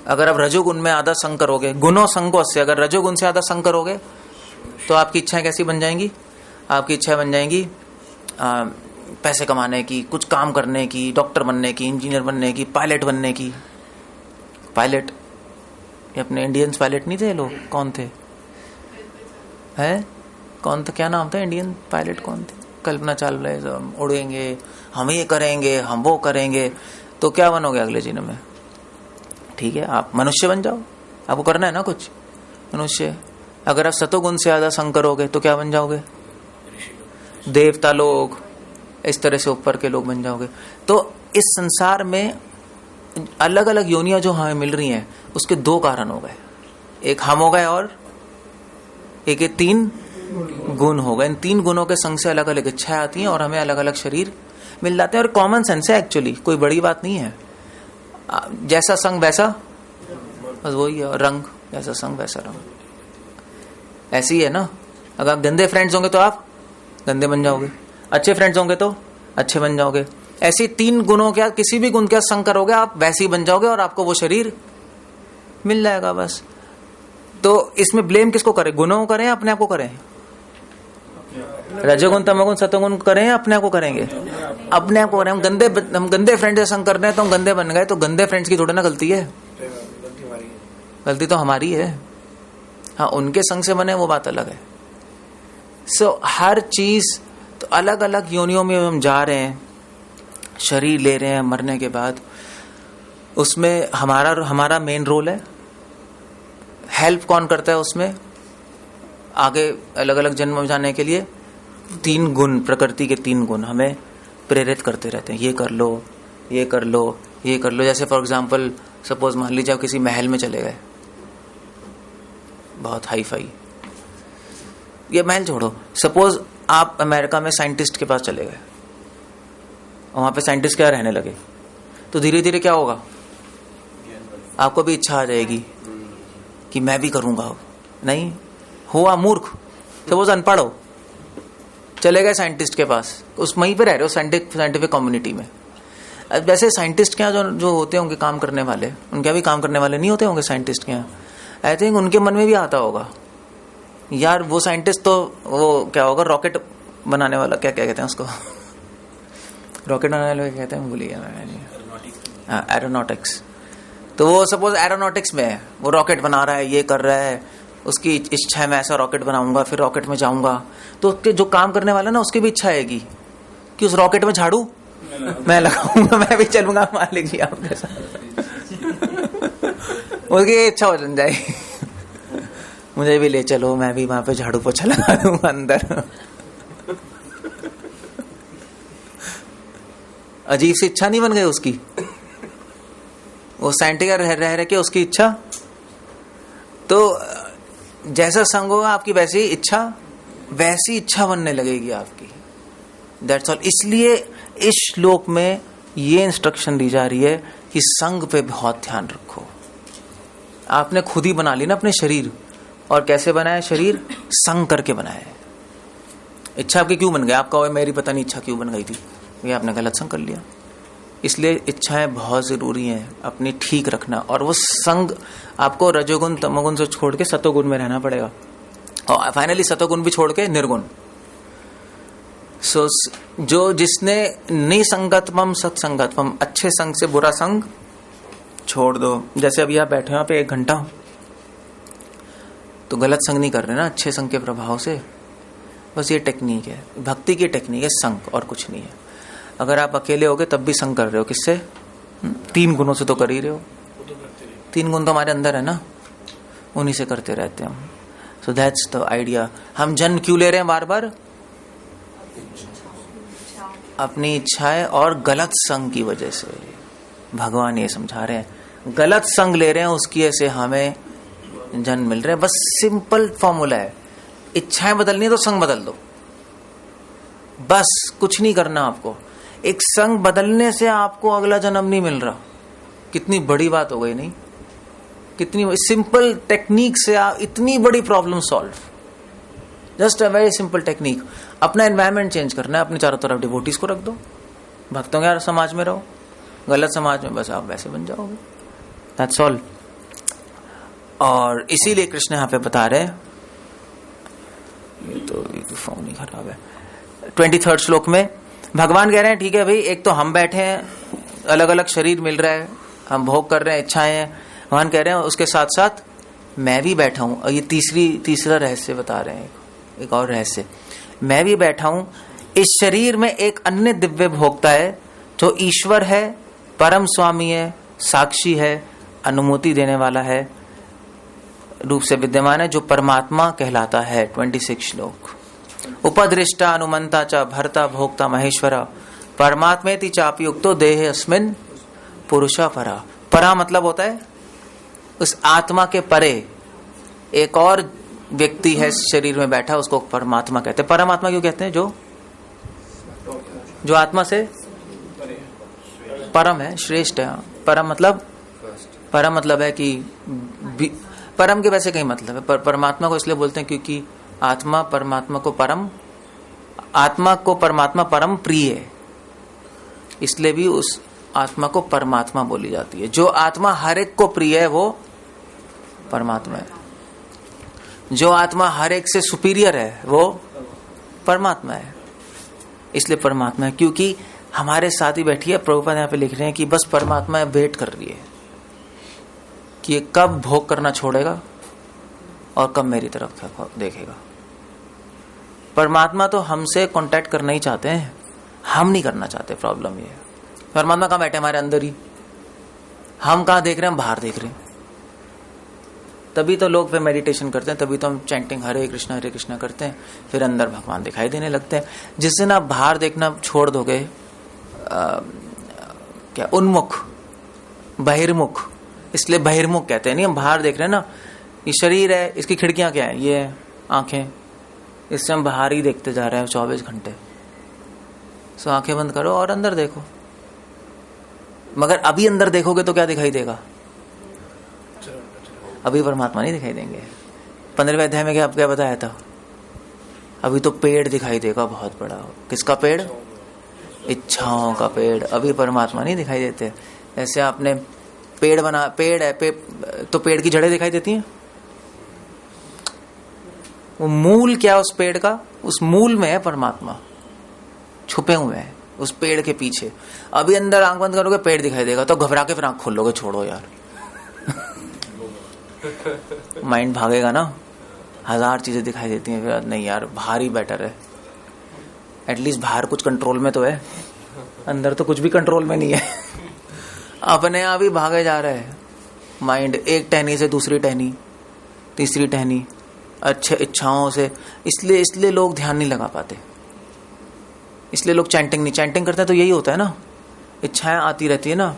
अगर आप रजोगुण में आधा संग करोगे, गुणों संगों से, अगर रजोगुण से आधा संग करोगे, तो आपकी इच्छाएं कैसी बन जाएंगी? आपकी इच्छाएं बन जाएंगी पैसे कमाने की, कुछ काम करने की, डॉक्टर बनने की, इंजीनियर बनने की, पायलट बनने की। पायलट, ये अपने इंडियंस पायलट नहीं थे लोग? कौन थे? है कौन था? क्या नाम था इंडियन पायलट? कौन थे? कल्पना चल रहे, हम उड़ेंगे, हम ये करेंगे, हम वो करेंगे, तो क्या बनोगे अगले जन्म में? ठीक है, आप मनुष्य बन जाओ, आपको करना है ना कुछ मनुष्य। अगर आप सतोगुण से ज्यादा संग करोगे तो क्या बन जाओगे? देवता लोग, इस तरह से ऊपर के लोग बन जाओगे। तो इस संसार में अलग अलग योनियां जो हमें मिल रही हैं, उसके दो कारण हो गए, एक हम हो गए और एक 3 गुण हो गए। इन 3 गुणों के संग से अलग अलग इच्छाएं आती हैं और हमें अलग अलग शरीर मिल जाते हैं। और कॉमन सेंस है एक्चुअली, कोई बड़ी बात नहीं है। जैसा संग वैसा, बस वही है, रंग जैसा संग वैसा रंग। ऐसी है ना, अगर आप गंदे फ्रेंड्स होंगे तो आप गंदे बन जाओगे, अच्छे फ्रेंड्स होंगे तो अच्छे बन जाओगे। ऐसी 3 गुणों क्या, किसी भी गुण का संग करोगे आप वैसे ही बन जाओगे और आपको वो शरीर मिल जाएगा बस। तो इसमें ब्लेम किसको करें? गुणों को करें या अपने आप को करें? रजोगुण तमोगुण सतोगुण करें या अपने आप को करेंगे? अपने आप को करें। हम गंदे फ्रेंड से संग कर रहे हैं तो हम गंदे बन गए, तो गंदे फ्रेंड्स की थोड़ी ना गलती है, गलती तो हमारी है। हाँ, उनके संग से बने वो बात अलग है। सो हर चीज तो अलग अलग योनियों में हम जा रहे हैं, शरीर ले रहे हैं मरने के बाद, उसमें हमारा मेन रोल है। हेल्प कौन करता है उसमें? आगे अलग अलग जन्म में जाने के लिए 3 गुण, प्रकृति के 3 गुण हमें प्रेरित करते रहते हैं, ये कर लो, ये कर लो, ये कर लो। जैसे फॉर एग्जांपल सपोज मान लीजिए आप किसी महल में चले गए, बहुत हाई फाई, ये महल छोड़ो, सपोज आप अमेरिका में साइंटिस्ट के पास चले गए और वहां पे साइंटिस्ट क्या रहने लगे, तो धीरे धीरे क्या होगा, आपको भी इच्छा आ जाएगी कि मैं भी करूंगा। नहीं हुआ मूर्ख, सपोज अनपढ़ हो, चले गए साइंटिस्ट के पास, उस वहीं पे रह रहे हो साइंटिफिक कम्युनिटी में। अब वैसे साइंटिस्ट के यहाँ जो होते होंगे काम करने वाले, उनके यहाँ भी काम करने वाले नहीं होते होंगे साइंटिस्ट के यहाँ। आई थिंक उनके मन में भी आता होगा, यार वो साइंटिस्ट तो वो क्या होगा, रॉकेट बनाने वाला, क्या क्या कहते हैं उसको, रॉकेट बनाने वाले कहते हैं, भूल गया, एरोनॉटिक्स। तो वो सपोज एरोनॉटिक्स में है, वो रॉकेट बना रहा है, ये कर रहा है, उसकी इच्छा है मैं ऐसा रॉकेट बनाऊंगा, फिर रॉकेट में जाऊंगा। तो उसके जो काम करने वाला ना, उसकी भी इच्छा आएगी कि उस रॉकेट में झाड़ू मैं लगाऊंगा, मैं भी चलूंगा मालिक जी आपके साथ। उसकी इच्छा हो जाएगी, मुझे भी ले चलो, मैं भी वहां पे झाड़ू पोछा लगा दूंगा अंदर। अजीब सी इच्छा नहीं बन गई उसकी, वो साइंटिस्ट रह के उसकी इच्छा। तो जैसा संग होगा आपकी वैसी इच्छा बनने लगेगी आपकी। That's all. इसलिए इस श्लोक में ये इंस्ट्रक्शन दी जा रही है कि संग पे बहुत ध्यान रखो। आपने खुद ही बना ली ना अपने शरीर, और कैसे बनाया शरीर? संग करके बनाया। इच्छा आपकी क्यों बन गई? आपका मेरी पता नहीं इच्छा क्यों बन गई थी, ये आपने गलत संग कर लिया। इसलिए इच्छाएं बहुत जरूरी हैं अपनी ठीक रखना, और वो संग आपको रजोगुण तमोगुण से छोड़ के सतोगुण में रहना पड़ेगा, और फाइनली सतोगुण भी छोड़ के निर्गुण। सो जो जिसने निसंगतमम सत्संगतमम, अच्छे संग से बुरा संग छोड़ दो। जैसे अभी आप बैठे हो यहाँ पे 1 घंटा, तो गलत संग नहीं कर रहे ना, अच्छे संग के प्रभाव से। बस ये टेक्निक है, भक्ति की टेक्निक है संग, और कुछ नहीं है। अगर आप अकेले होगे तब भी संग कर रहे हो, किससे? 3 गुणों से तो कर ही रहे हो। 3 गुण तो हमारे अंदर है ना, उन्हीं से करते रहते हैं हम। So that's the idea. हम जन्म क्यों ले रहे हैं बार बार? अपनी इच्छाएं और गलत संग की वजह से। भगवान ये समझा रहे हैं, गलत संग ले रहे हैं, उसकी वजह से हमें जन्म मिल रहे हैं। बस सिंपल फॉर्मूला है, इच्छाएं बदलनी है तो संग बदल दो, बस कुछ नहीं करना आपको। एक संग बदलने से आपको अगला जन्म नहीं मिल रहा। कितनी बड़ी बात हो गई नहीं? कितनी सिंपल टेक्निक से आप इतनी बड़ी problem solve. Just a very simple technique. अपना एनवायरनमेंट चेंज करना है, अपने चारों तरफ डिवोटीज को रख दो, भक्तों के समाज में रहो, गलत समाज में बस आप वैसे बन जाओगे। That's all. और इसीलिए कृष्ण यहाँ पे बता रहे हैं, ये तो फोन ही खराब है। 23rd श्लोक में भगवान कह रहे हैं, ठीक है भाई, एक तो हम बैठे हैं, अलग अलग शरीर मिल रहा है, हम भोग कर रहे हैं, इच्छाएं हैं। भगवान कह रहे हैं उसके साथ साथ मैं भी बैठा हूं। और ये तीसरा रहस्य बता रहे हैं, एक और रहस्य। मैं भी बैठा हूं, इस शरीर में एक अन्य दिव्य भोक्ता है जो ईश्वर है, परम स्वामी है, साक्षी है, अनुमति देने वाला है, रूप से विद्यमान है, जो परमात्मा कहलाता है। 26 श्लोक। उपदृष्टा अनुमंता च भर्ता भोक्ता महेश्वरा परमात्मेति चापयुक्तो देहे अस्मिन पुरुषा परा। परा मतलब होता है उस आत्मा के परे एक और व्यक्ति है शरीर में बैठा, उसको परमात्मा कहते हैं। परमात्मा क्यों कहते हैं? जो आत्मा से परम है, श्रेष्ठ है। परम मतलब है कि परम के वैसे कई मतलब है, पर परमात्मा को इसलिए बोलते हैं क्योंकि आत्मा को परमात्मा परम प्रिय है, इसलिए भी उस आत्मा को परमात्मा बोली जाती है। जो आत्मा हर एक को प्रिय है वो परमात्मा है। जो आत्मा हर एक से सुपीरियर है वो परमात्मा है, इसलिए परमात्मा है। क्योंकि हमारे साथ ही बैठी है, प्रभुपाद यहाँ पे लिख रहे हैं कि बस परमात्मा वेट कर रही है कि ये कब भोग करना छोड़ेगा और कब मेरी तरफ देखेगा। परमात्मा तो हमसे कांटेक्ट करना ही चाहते हैं, हम नहीं करना चाहते। प्रॉब्लम ये है, परमात्मा कहाँ बैठे? हमारे अंदर ही। हम कहाँ देख रहे हैं? हम बाहर देख रहे हैं। तभी तो लोग फिर मेडिटेशन करते हैं, तभी तो हम चैंटिंग हरे कृष्णा करते हैं, फिर अंदर भगवान दिखाई देने लगते हैं। जिस दिन आप बाहर देखना छोड़ दोगे, क्या उन्मुख, बहिर्मुख, इसलिए बहिर्मुख कहते हैं। नहीं, हम बाहर देख रहे हैं ना, ये शरीर है, इसकी खिड़कियां क्या है? ये आंखें, इससे हम बाहर ही देखते जा रहे हैं 24 घंटे। सो आंखें बंद करो और अंदर देखो। मगर अभी अंदर देखोगे तो क्या दिखाई देगा? अभी परमात्मा नहीं दिखाई देंगे। 15वें अध्याय में क्या बताया था? अभी तो पेड़ दिखाई देगा बहुत बड़ा। किसका पेड़? इच्छाओं का पेड़। अभी परमात्मा नहीं दिखाई देते। ऐसे आपने पेड़ है, तो पेड़ की जड़ें दिखाई देती हैं। वो मूल क्या उस पेड़ का? उस मूल में है परमात्मा, छुपे हुए हैं उस पेड़ के पीछे। अभी अंदर आंख बंद करोगे पेड़ दिखाई देगा तो घबरा के फिर आंख खोल लोगे। छोड़ो यार माइंड भागेगा ना, 1000 चीजें दिखाई देती हैं। फिर नहीं यार, बाहर ही बेटर है। एटलीस्ट बाहर कुछ कंट्रोल में तो है, अंदर तो कुछ भी कंट्रोल में नहीं है। अपने आप ही भागे जा रहे हैं माइंड, एक टहनी से दूसरी टहनी, तीसरी टहनी, अच्छे इच्छाओं से। इसलिए लोग ध्यान नहीं लगा पाते, इसलिए लोग चैंटिंग करते हैं। तो यही होता है ना, इच्छाएं आती रहती है ना।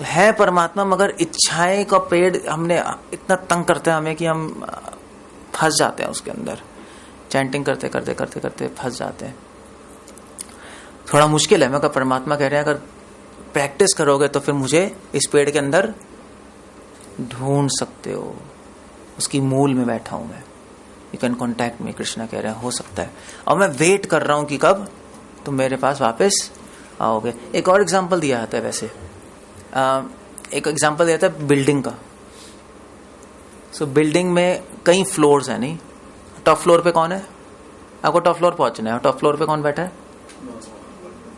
है परमात्मा, मगर इच्छाएं का पेड़ हमने इतना तंग करते हैं हमें कि हम फंस जाते हैं उसके अंदर। चैंटिंग करते फंस जाते हैं। थोड़ा मुश्किल है। मगर परमात्मा कह रहे हैं अगर प्रैक्टिस करोगे तो फिर मुझे इस पेड़ के अंदर ढूंढ सकते हो। उसकी मूल में बैठा हूं मैं। You can contact me, Krishna कह रहे हैं। हो सकता है, और मैं वेट कर रहा हूं कि कब तुम मेरे पास वापस आओगे। एक और एग्जाम्पल दिया जाता है वैसे, एक एग्जाम्पल दिया जाता है बिल्डिंग का। सो बिल्डिंग में कई फ्लोर्स है। नहीं, टॉप फ्लोर पे कौन है? आपको टॉप फ्लोर पहुंचना है। टॉप फ्लोर पे कौन बैठा है?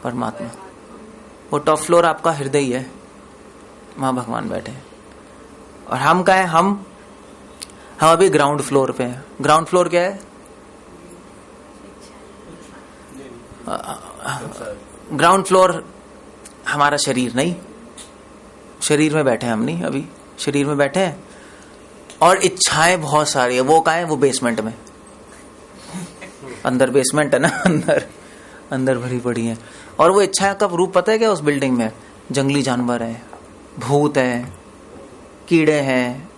परमात्मा। वो टॉप फ्लोर आपका हृदय ही है, वहां भगवान बैठे हैं। और हम क्या है? हम अभी ग्राउंड फ्लोर पे हैं। ग्राउंड फ्लोर क्या है? ग्राउंड फ्लोर हमारा शरीर। नहीं, शरीर में बैठे हैं हम। नहीं, अभी शरीर में बैठे हैं और इच्छाएं बहुत सारी है। वो क्या है? वो बेसमेंट में, अंदर बेसमेंट है ना, अंदर भरी पड़ी है। और वो इच्छाएं का रूप पता है क्या? उस बिल्डिंग में जंगली जानवर है, भूत है, कीड़े हैं,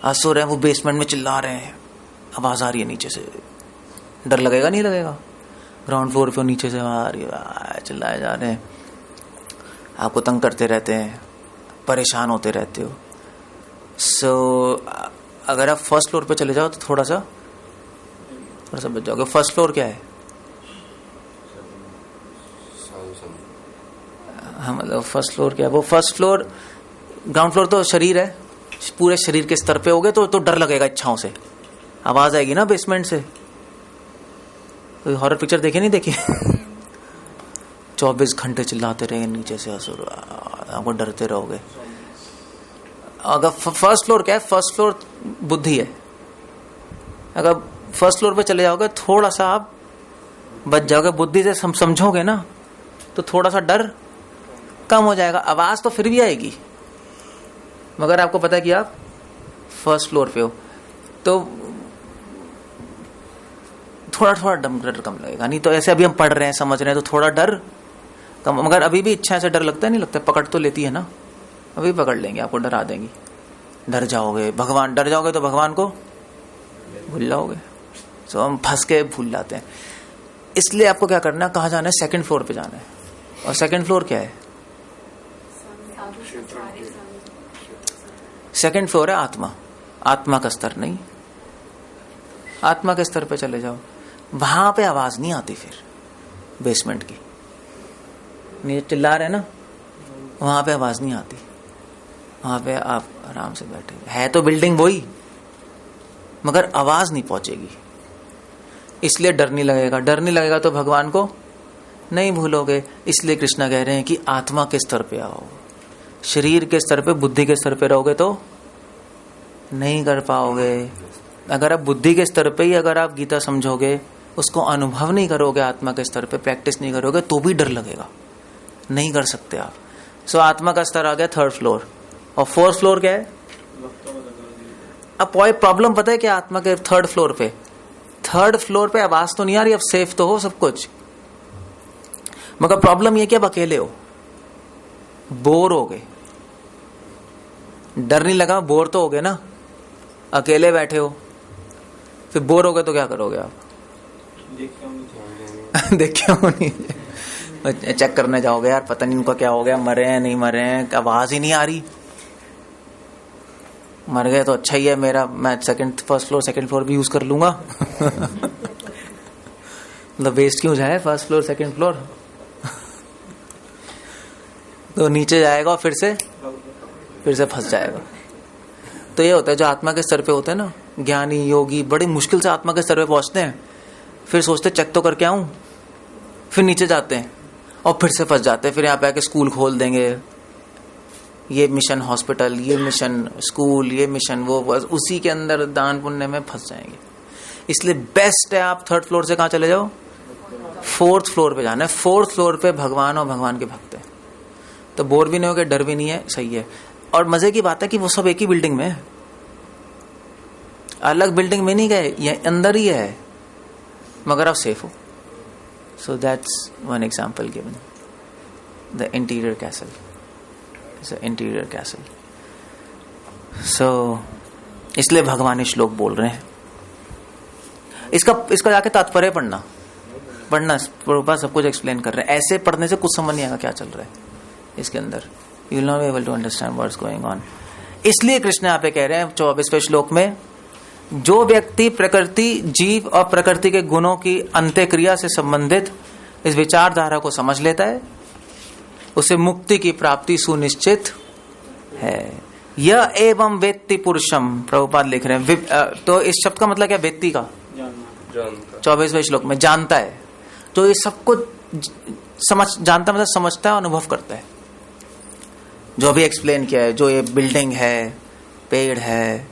असुर है। वो बेसमेंट में चिल्ला रहे हैं, आवाज आ रही है नीचे से। डर लगेगा? नहीं लगेगा? ग्राउंड फ्लोर पे नीचे से आ रही है, चिल्लाए जा रहे हैं, आपको तंग करते रहते हैं, परेशान होते रहते हो। अगर आप फर्स्ट फ्लोर पे चले जाओ तो थोड़ा सा बच जाओगे। फर्स्ट फ्लोर क्या है? हाँ, मतलब फर्स्ट फ्लोर क्या है? वो फर्स्ट फ्लोर, ग्राउंड फ्लोर तो शरीर है। पूरे शरीर के स्तर पे होगे तो डर लगेगा। इच्छाओं से आवाज आएगी ना बेसमेंट से। कोई हॉरर पिक्चर देखे? नहीं देखे? 24 घंटे चिल्लाते रहेंगे नीचे से असुर, आपको डरते रहोगे। अगर फर्स्ट फ्लोर क्या है? फर्स्ट फ्लोर बुद्धि है। अगर फर्स्ट फ्लोर पे चले जाओगे थोड़ा सा आप बच जाओगे, बुद्धि से समझोगे ना तो थोड़ा सा डर कम हो जाएगा। आवाज तो फिर भी आएगी, मगर आपको पता है कि आप फर्स्ट फ्लोर पे हो तो थोड़ा थोड़ा डर कम लगेगा। नहीं तो ऐसे अभी हम पढ़ रहे हैं, समझ रहे हैं, तो थोड़ा डर कम, मगर अभी भी इच्छा से डर लगता है, नहीं लगता? पकड़ तो लेती है ना, अभी पकड़ लेंगे, आपको डरा देंगी, डर जाओगे। भगवान, डर जाओगे तो भगवान को भूल जाओगे। तो हम फंस के भूल जाते हैं। इसलिए आपको क्या करना है, कहाँ जाना है? सेकंड फ्लोर पे जाना है। और सेकंड फ्लोर क्या है? सेकंड फ्लोर है आत्मा। आत्मा का स्तर नहीं, आत्मा के स्तर पे चले जाओ, वहां पे आवाज नहीं आती। फिर बेसमेंट की नीचे चिल्ला रहे ना, वहां पे आवाज नहीं आती। वहां पे आप आराम से बैठे, है तो बिल्डिंग वही, मगर आवाज नहीं पहुंचेगी। इसलिए डर नहीं लगेगा। डर नहीं लगेगा तो भगवान को नहीं भूलोगे। इसलिए कृष्णा कह रहे हैं कि आत्मा के स्तर पे आओ। शरीर के स्तर पे, बुद्धि के स्तर पे रहोगे तो नहीं कर पाओगे। अगर आप बुद्धि के स्तर पे ही अगर आप गीता समझोगे, उसको अनुभव नहीं करोगे, आत्मा के स्तर पे प्रैक्टिस नहीं करोगे, तो भी डर लगेगा, नहीं कर सकते आप। सो आत्मा का स्तर आ गया थर्ड फ्लोर। और फोर्थ फ्लोर क्या है? अब प्रॉब्लम पता है क्या? आत्मा के थर्ड फ्लोर पे आवाज तो नहीं आ रही, अब सेफ तो हो सब कुछ, मगर प्रॉब्लम ये कि अब अकेले हो, बोर हो गए। डर नहीं लगा, बोर तो हो गए ना, अकेले बैठे हो, फिर बोर हो गए तो क्या करोगे आप? देख क्यों नहीं चेक करने जाओगे, यार पता नहीं उनका क्या हो गया, मरे हैं नहीं मरे हैं, आवाज ही नहीं आ रही। मर गए तो अच्छा ही है, मेरा मैं फर्स्ट फ्लोर सेकंड फ्लोर भी यूज कर लूंगा। मतलब वेस्ट क्यों जाए फर्स्ट फ्लोर सेकंड फ्लोर। तो नीचे जाएगा और फिर से फंस जाएगा। तो ये होता है जो आत्मा के स्तर पे होते हैं ना, ज्ञानी योगी बड़ी मुश्किल से आत्मा के स्तर पे पहुंचते हैं, फिर सोचते चेक तो करके आऊं, फिर नीचे जाते हैं और फिर से फंस जाते हैं। फिर यहाँ पे आके स्कूल खोल देंगे, ये मिशन हॉस्पिटल, ये मिशन स्कूल, ये मिशन वो, बस उसी के अंदर दान पुण्य में फंस जाएंगे। इसलिए बेस्ट है आप थर्ड फ्लोर से कहाँ चले जाओ, फोर्थ फ्लोर पे जाना है। फोर्थ फ्लोर पे भगवान और भगवान के भक्त हैं, तो बोर भी नहीं होगे, डर भी नहीं है, सही है। और मजे की बात है कि वो सब एक ही बिल्डिंग में है, अलग बिल्डिंग में नहीं गए, ये अंदर ही है, मगर आप सेफ हो। So that's one example given, the interior castle. Interior castle. So इसलिए भगवान श्लोक बोल रहे हैं। इसका जाके तात्पर्य पढ़ना प्रभुपाद सब कुछ एक्सप्लेन कर रहे हैं। ऐसे पढ़ने से कुछ समझ नहीं आएगा क्या चल रहा है इसके अंदर, you will not be able to understand what's going on. इसलिए कृष्ण यहाँ पे कह रहे हैं 24वें श्लोक में, जो व्यक्ति प्रकृति, जीव और प्रकृति के गुणों की अंत्यक्रिया से संबंधित इस विचारधारा को समझ लेता है, उसे मुक्ति की प्राप्ति सुनिश्चित है। यह एवं वेत्ति पुरुषम, प्रभुपाद लिख रहे हैं। तो इस शब्द का मतलब क्या? व्यक्ति का 24वें श्लोक में जानता है, तो ये सबको जानता मतलब समझता है, अनुभव करता है। जो अभी एक्सप्लेन किया है, जो ये बिल्डिंग है, पेड़ है,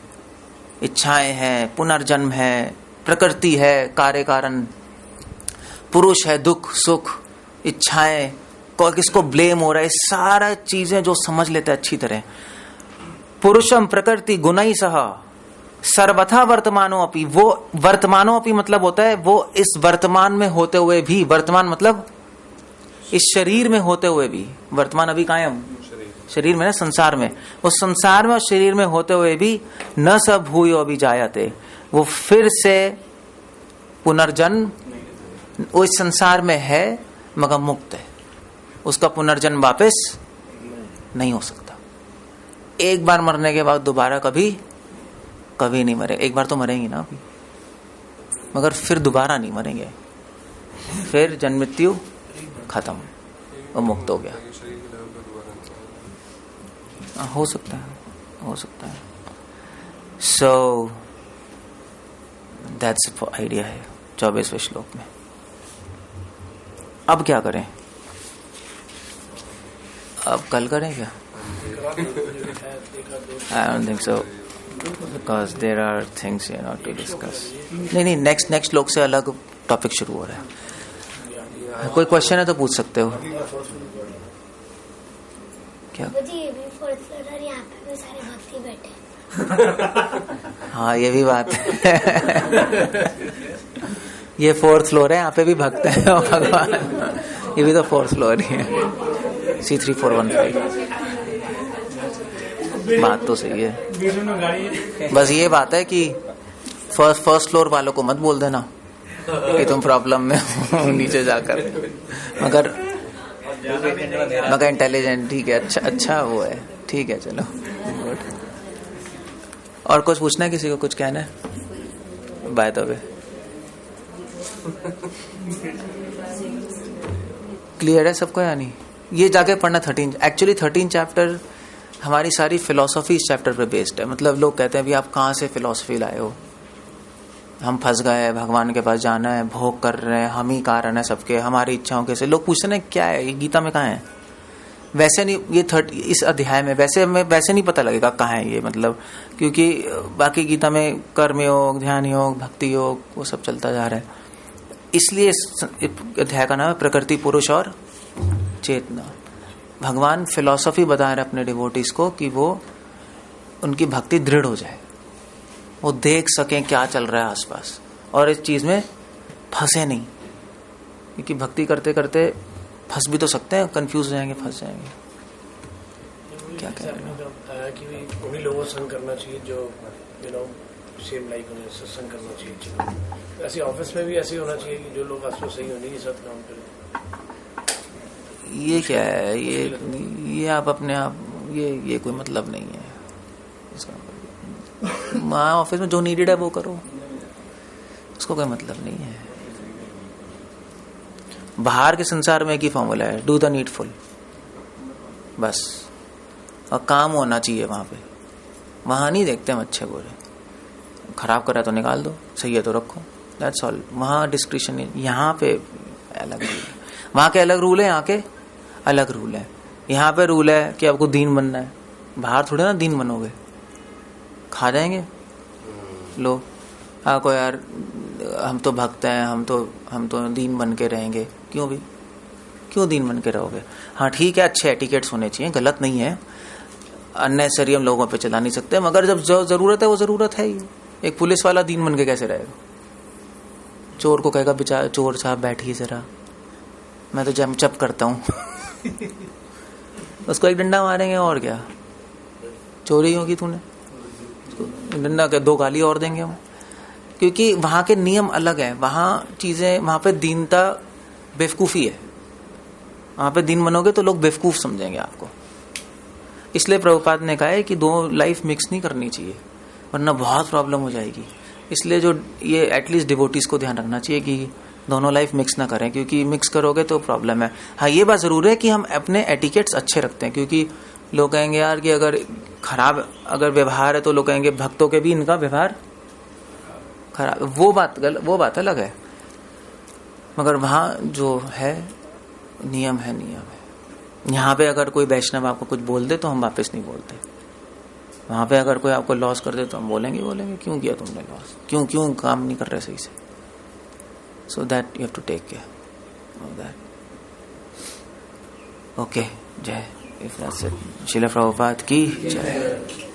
इच्छाएं हैं, पुनर्जन्म है, प्रकृति है, कार्य कारण, पुरुष है, दुख सुख, इच्छाएं, किसको ब्लेम हो रहा है, सारा चीजें जो समझ लेता है अच्छी तरह। पुरुषम प्रकृति गुणई सह सर्वथा वर्तमानो अपि, वो वर्तमानो अपि मतलब होता है वो इस वर्तमान में होते हुए भी, वर्तमान मतलब इस शरीर में होते हुए भी, वर्तमान अभी कायम शरीर में ना, संसार में, वो संसार में और शरीर में होते हुए भी न स भूयो अभी जायते, वो फिर से पुनर्जन्म, वो इस संसार में है मगर मुक्त है, उसका पुनर्जन्म वापस नहीं हो सकता। एक बार मरने के बाद दोबारा कभी नहीं मरे। एक बार तो मरेंगे ना अभी, मगर फिर दोबारा नहीं मरेंगे, फिर जन्म मृत्यु खत्म, वो मुक्त हो गया। हो सकता है। सो दैट्स आइडिया है 24वें श्लोक में। अब क्या करें? अब कल करें क्या? I don't think so, because there are things to discuss. नहीं, नेक्स्ट श्लोक से अलग टॉपिक शुरू हो रहा है। कोई क्वेश्चन है तो पूछ सकते हो। क्या? यहाँ पे सारे भक्ति बैठे। हाँ, ये भी बात है। ये 4th फ्लोर है, यहाँ पे भी भक्त है भगवान। ये भी तो 4th फ्लोर ही है, C3415। बात तो सही है। बस ये बात है कि फर्स्ट फ्लोर वालों को मत बोल देना कि तुम प्रॉब्लम में हो नीचे जाकर। मगर इंटेलिजेंट, ठीक है, अच्छा वो है, ठीक है, चलो गुड। और कुछ पूछना है, किसी को कुछ कहना है? बाय द वे क्लियर है सबको या नहीं? ये जाके पढ़ना 13 चैप्टर। हमारी सारी फिलॉसफी इस चैप्टर पे बेस्ड है। मतलब लोग कहते हैं भी आप कहाँ से फिलॉसफी लाए हो, हम फंस गए, भगवान के पास जाना है, भोग कर रहे हैं, हम ही कारण है सबके, हमारी इच्छाओं के से। लोग पूछते हैं क्या है ये, गीता में कहाँ है? वैसे नहीं, ये इस अध्याय में वैसे नहीं पता लगेगा कहाँ है ये, मतलब क्योंकि बाकी गीता में कर्म योग, ध्यान योग, भक्ति योग वो सब चलता जा रहा है। इसलिए इस अध्याय का नाम है प्रकृति, पुरुष और चेतना। भगवान फिलॉसफी बता रहे अपने डिवोटीज को कि वो उनकी भक्ति दृढ़ हो जाए, वो देख सकें क्या चल रहा है आसपास और इस चीज में फंसे नहीं, क्योंकि भक्ति करते करते फंस भी तो सकते हैं, कंफ्यूज हो जाएंगे, फंस जाएंगे। क्या कह रहे हैं कि उन्हीं लोगों से संग करना चाहिए जो सेम लाइक उन्हें सत्संग करना चाहिए। ऐसे ऑफिस में भी ऐसे होना चाहिए कि जो लोग आपको सही होने के साथ काम करें। ये क्या है, ये आप अपने आप, ये कोई मतलब नहीं है इसका। वहाँ ऑफिस में जो नीडेड है वो करो, उसको कोई मतलब नहीं है। बाहर के संसार में एक ही फॉर्मूला है, डू द नीडफुल, बस। और काम होना चाहिए वहां पे। वहां नहीं देखते हम अच्छे बुरे, खराब करा तो निकाल दो, सही है तो रखो, दैट्स ऑल। वहां डिस्क्रिप्शन नहीं। यहाँ पे अलग रूल है, वहां के अलग रूल है, यहाँ के अलग रूल है। यहाँ पे रूल है कि आपको दीन बनना है, बाहर थोड़े ना दीन बनोगे, खा जाएंगे लोग। को यार हम तो भक्त हैं, हम तो दीन बन के रहेंगे। क्यों भी, क्यों दीन बन के रहोगे? हाँ ठीक है, अच्छे एटिकेट्स होने चाहिए, गलत नहीं है, अननेसेसरी हम लोगों पे चला नहीं सकते, मगर जब जो जरूरत है वो जरूरत है ही। एक पुलिस वाला दीन बन के कैसे रहेगा? चोर को कहेगा बेचारा चोर साहब बैठिए जरा, मैं तो जम चप करता हूँ उसको एक डंडा मारेंगे और क्या, चोरी होगी तूने, डंडा के 2 गाली और देंगे हम। क्योंकि वहां के नियम अलग है, वहां पे दीनता बेवकूफी है। वहां पे दीन बनोगे तो लोग बेवकूफ समझेंगे आपको। इसलिए प्रभुपाद ने कहा है कि 2 लाइफ मिक्स नहीं करनी चाहिए, वरना बहुत प्रॉब्लम हो जाएगी। इसलिए जो ये एटलीस्ट डिवोटीज को ध्यान रखना चाहिए कि दोनों लाइफ मिक्स ना करें, क्योंकि मिक्स करोगे तो प्रॉब्लम है। हाँ ये बात जरूर है कि हम अपने एटिकेट्स अच्छे रखते हैं, क्योंकि लोग कहेंगे यार कि अगर खराब व्यवहार है तो लोग कहेंगे भक्तों के भी इनका व्यवहार खराब, वो बात अलग है। मगर वहां जो है नियम है। यहाँ पे अगर कोई वैष्णव आपको कुछ बोल दे तो हम वापस नहीं बोलते। वहां पे अगर कोई आपको लॉस कर दे तो हम बोलेंगे क्यों किया तुमने लॉस, क्यों काम नहीं कर रहे सही से। So that you have to take care of that. Okay, जय। श्रील प्रभुपाद की जय।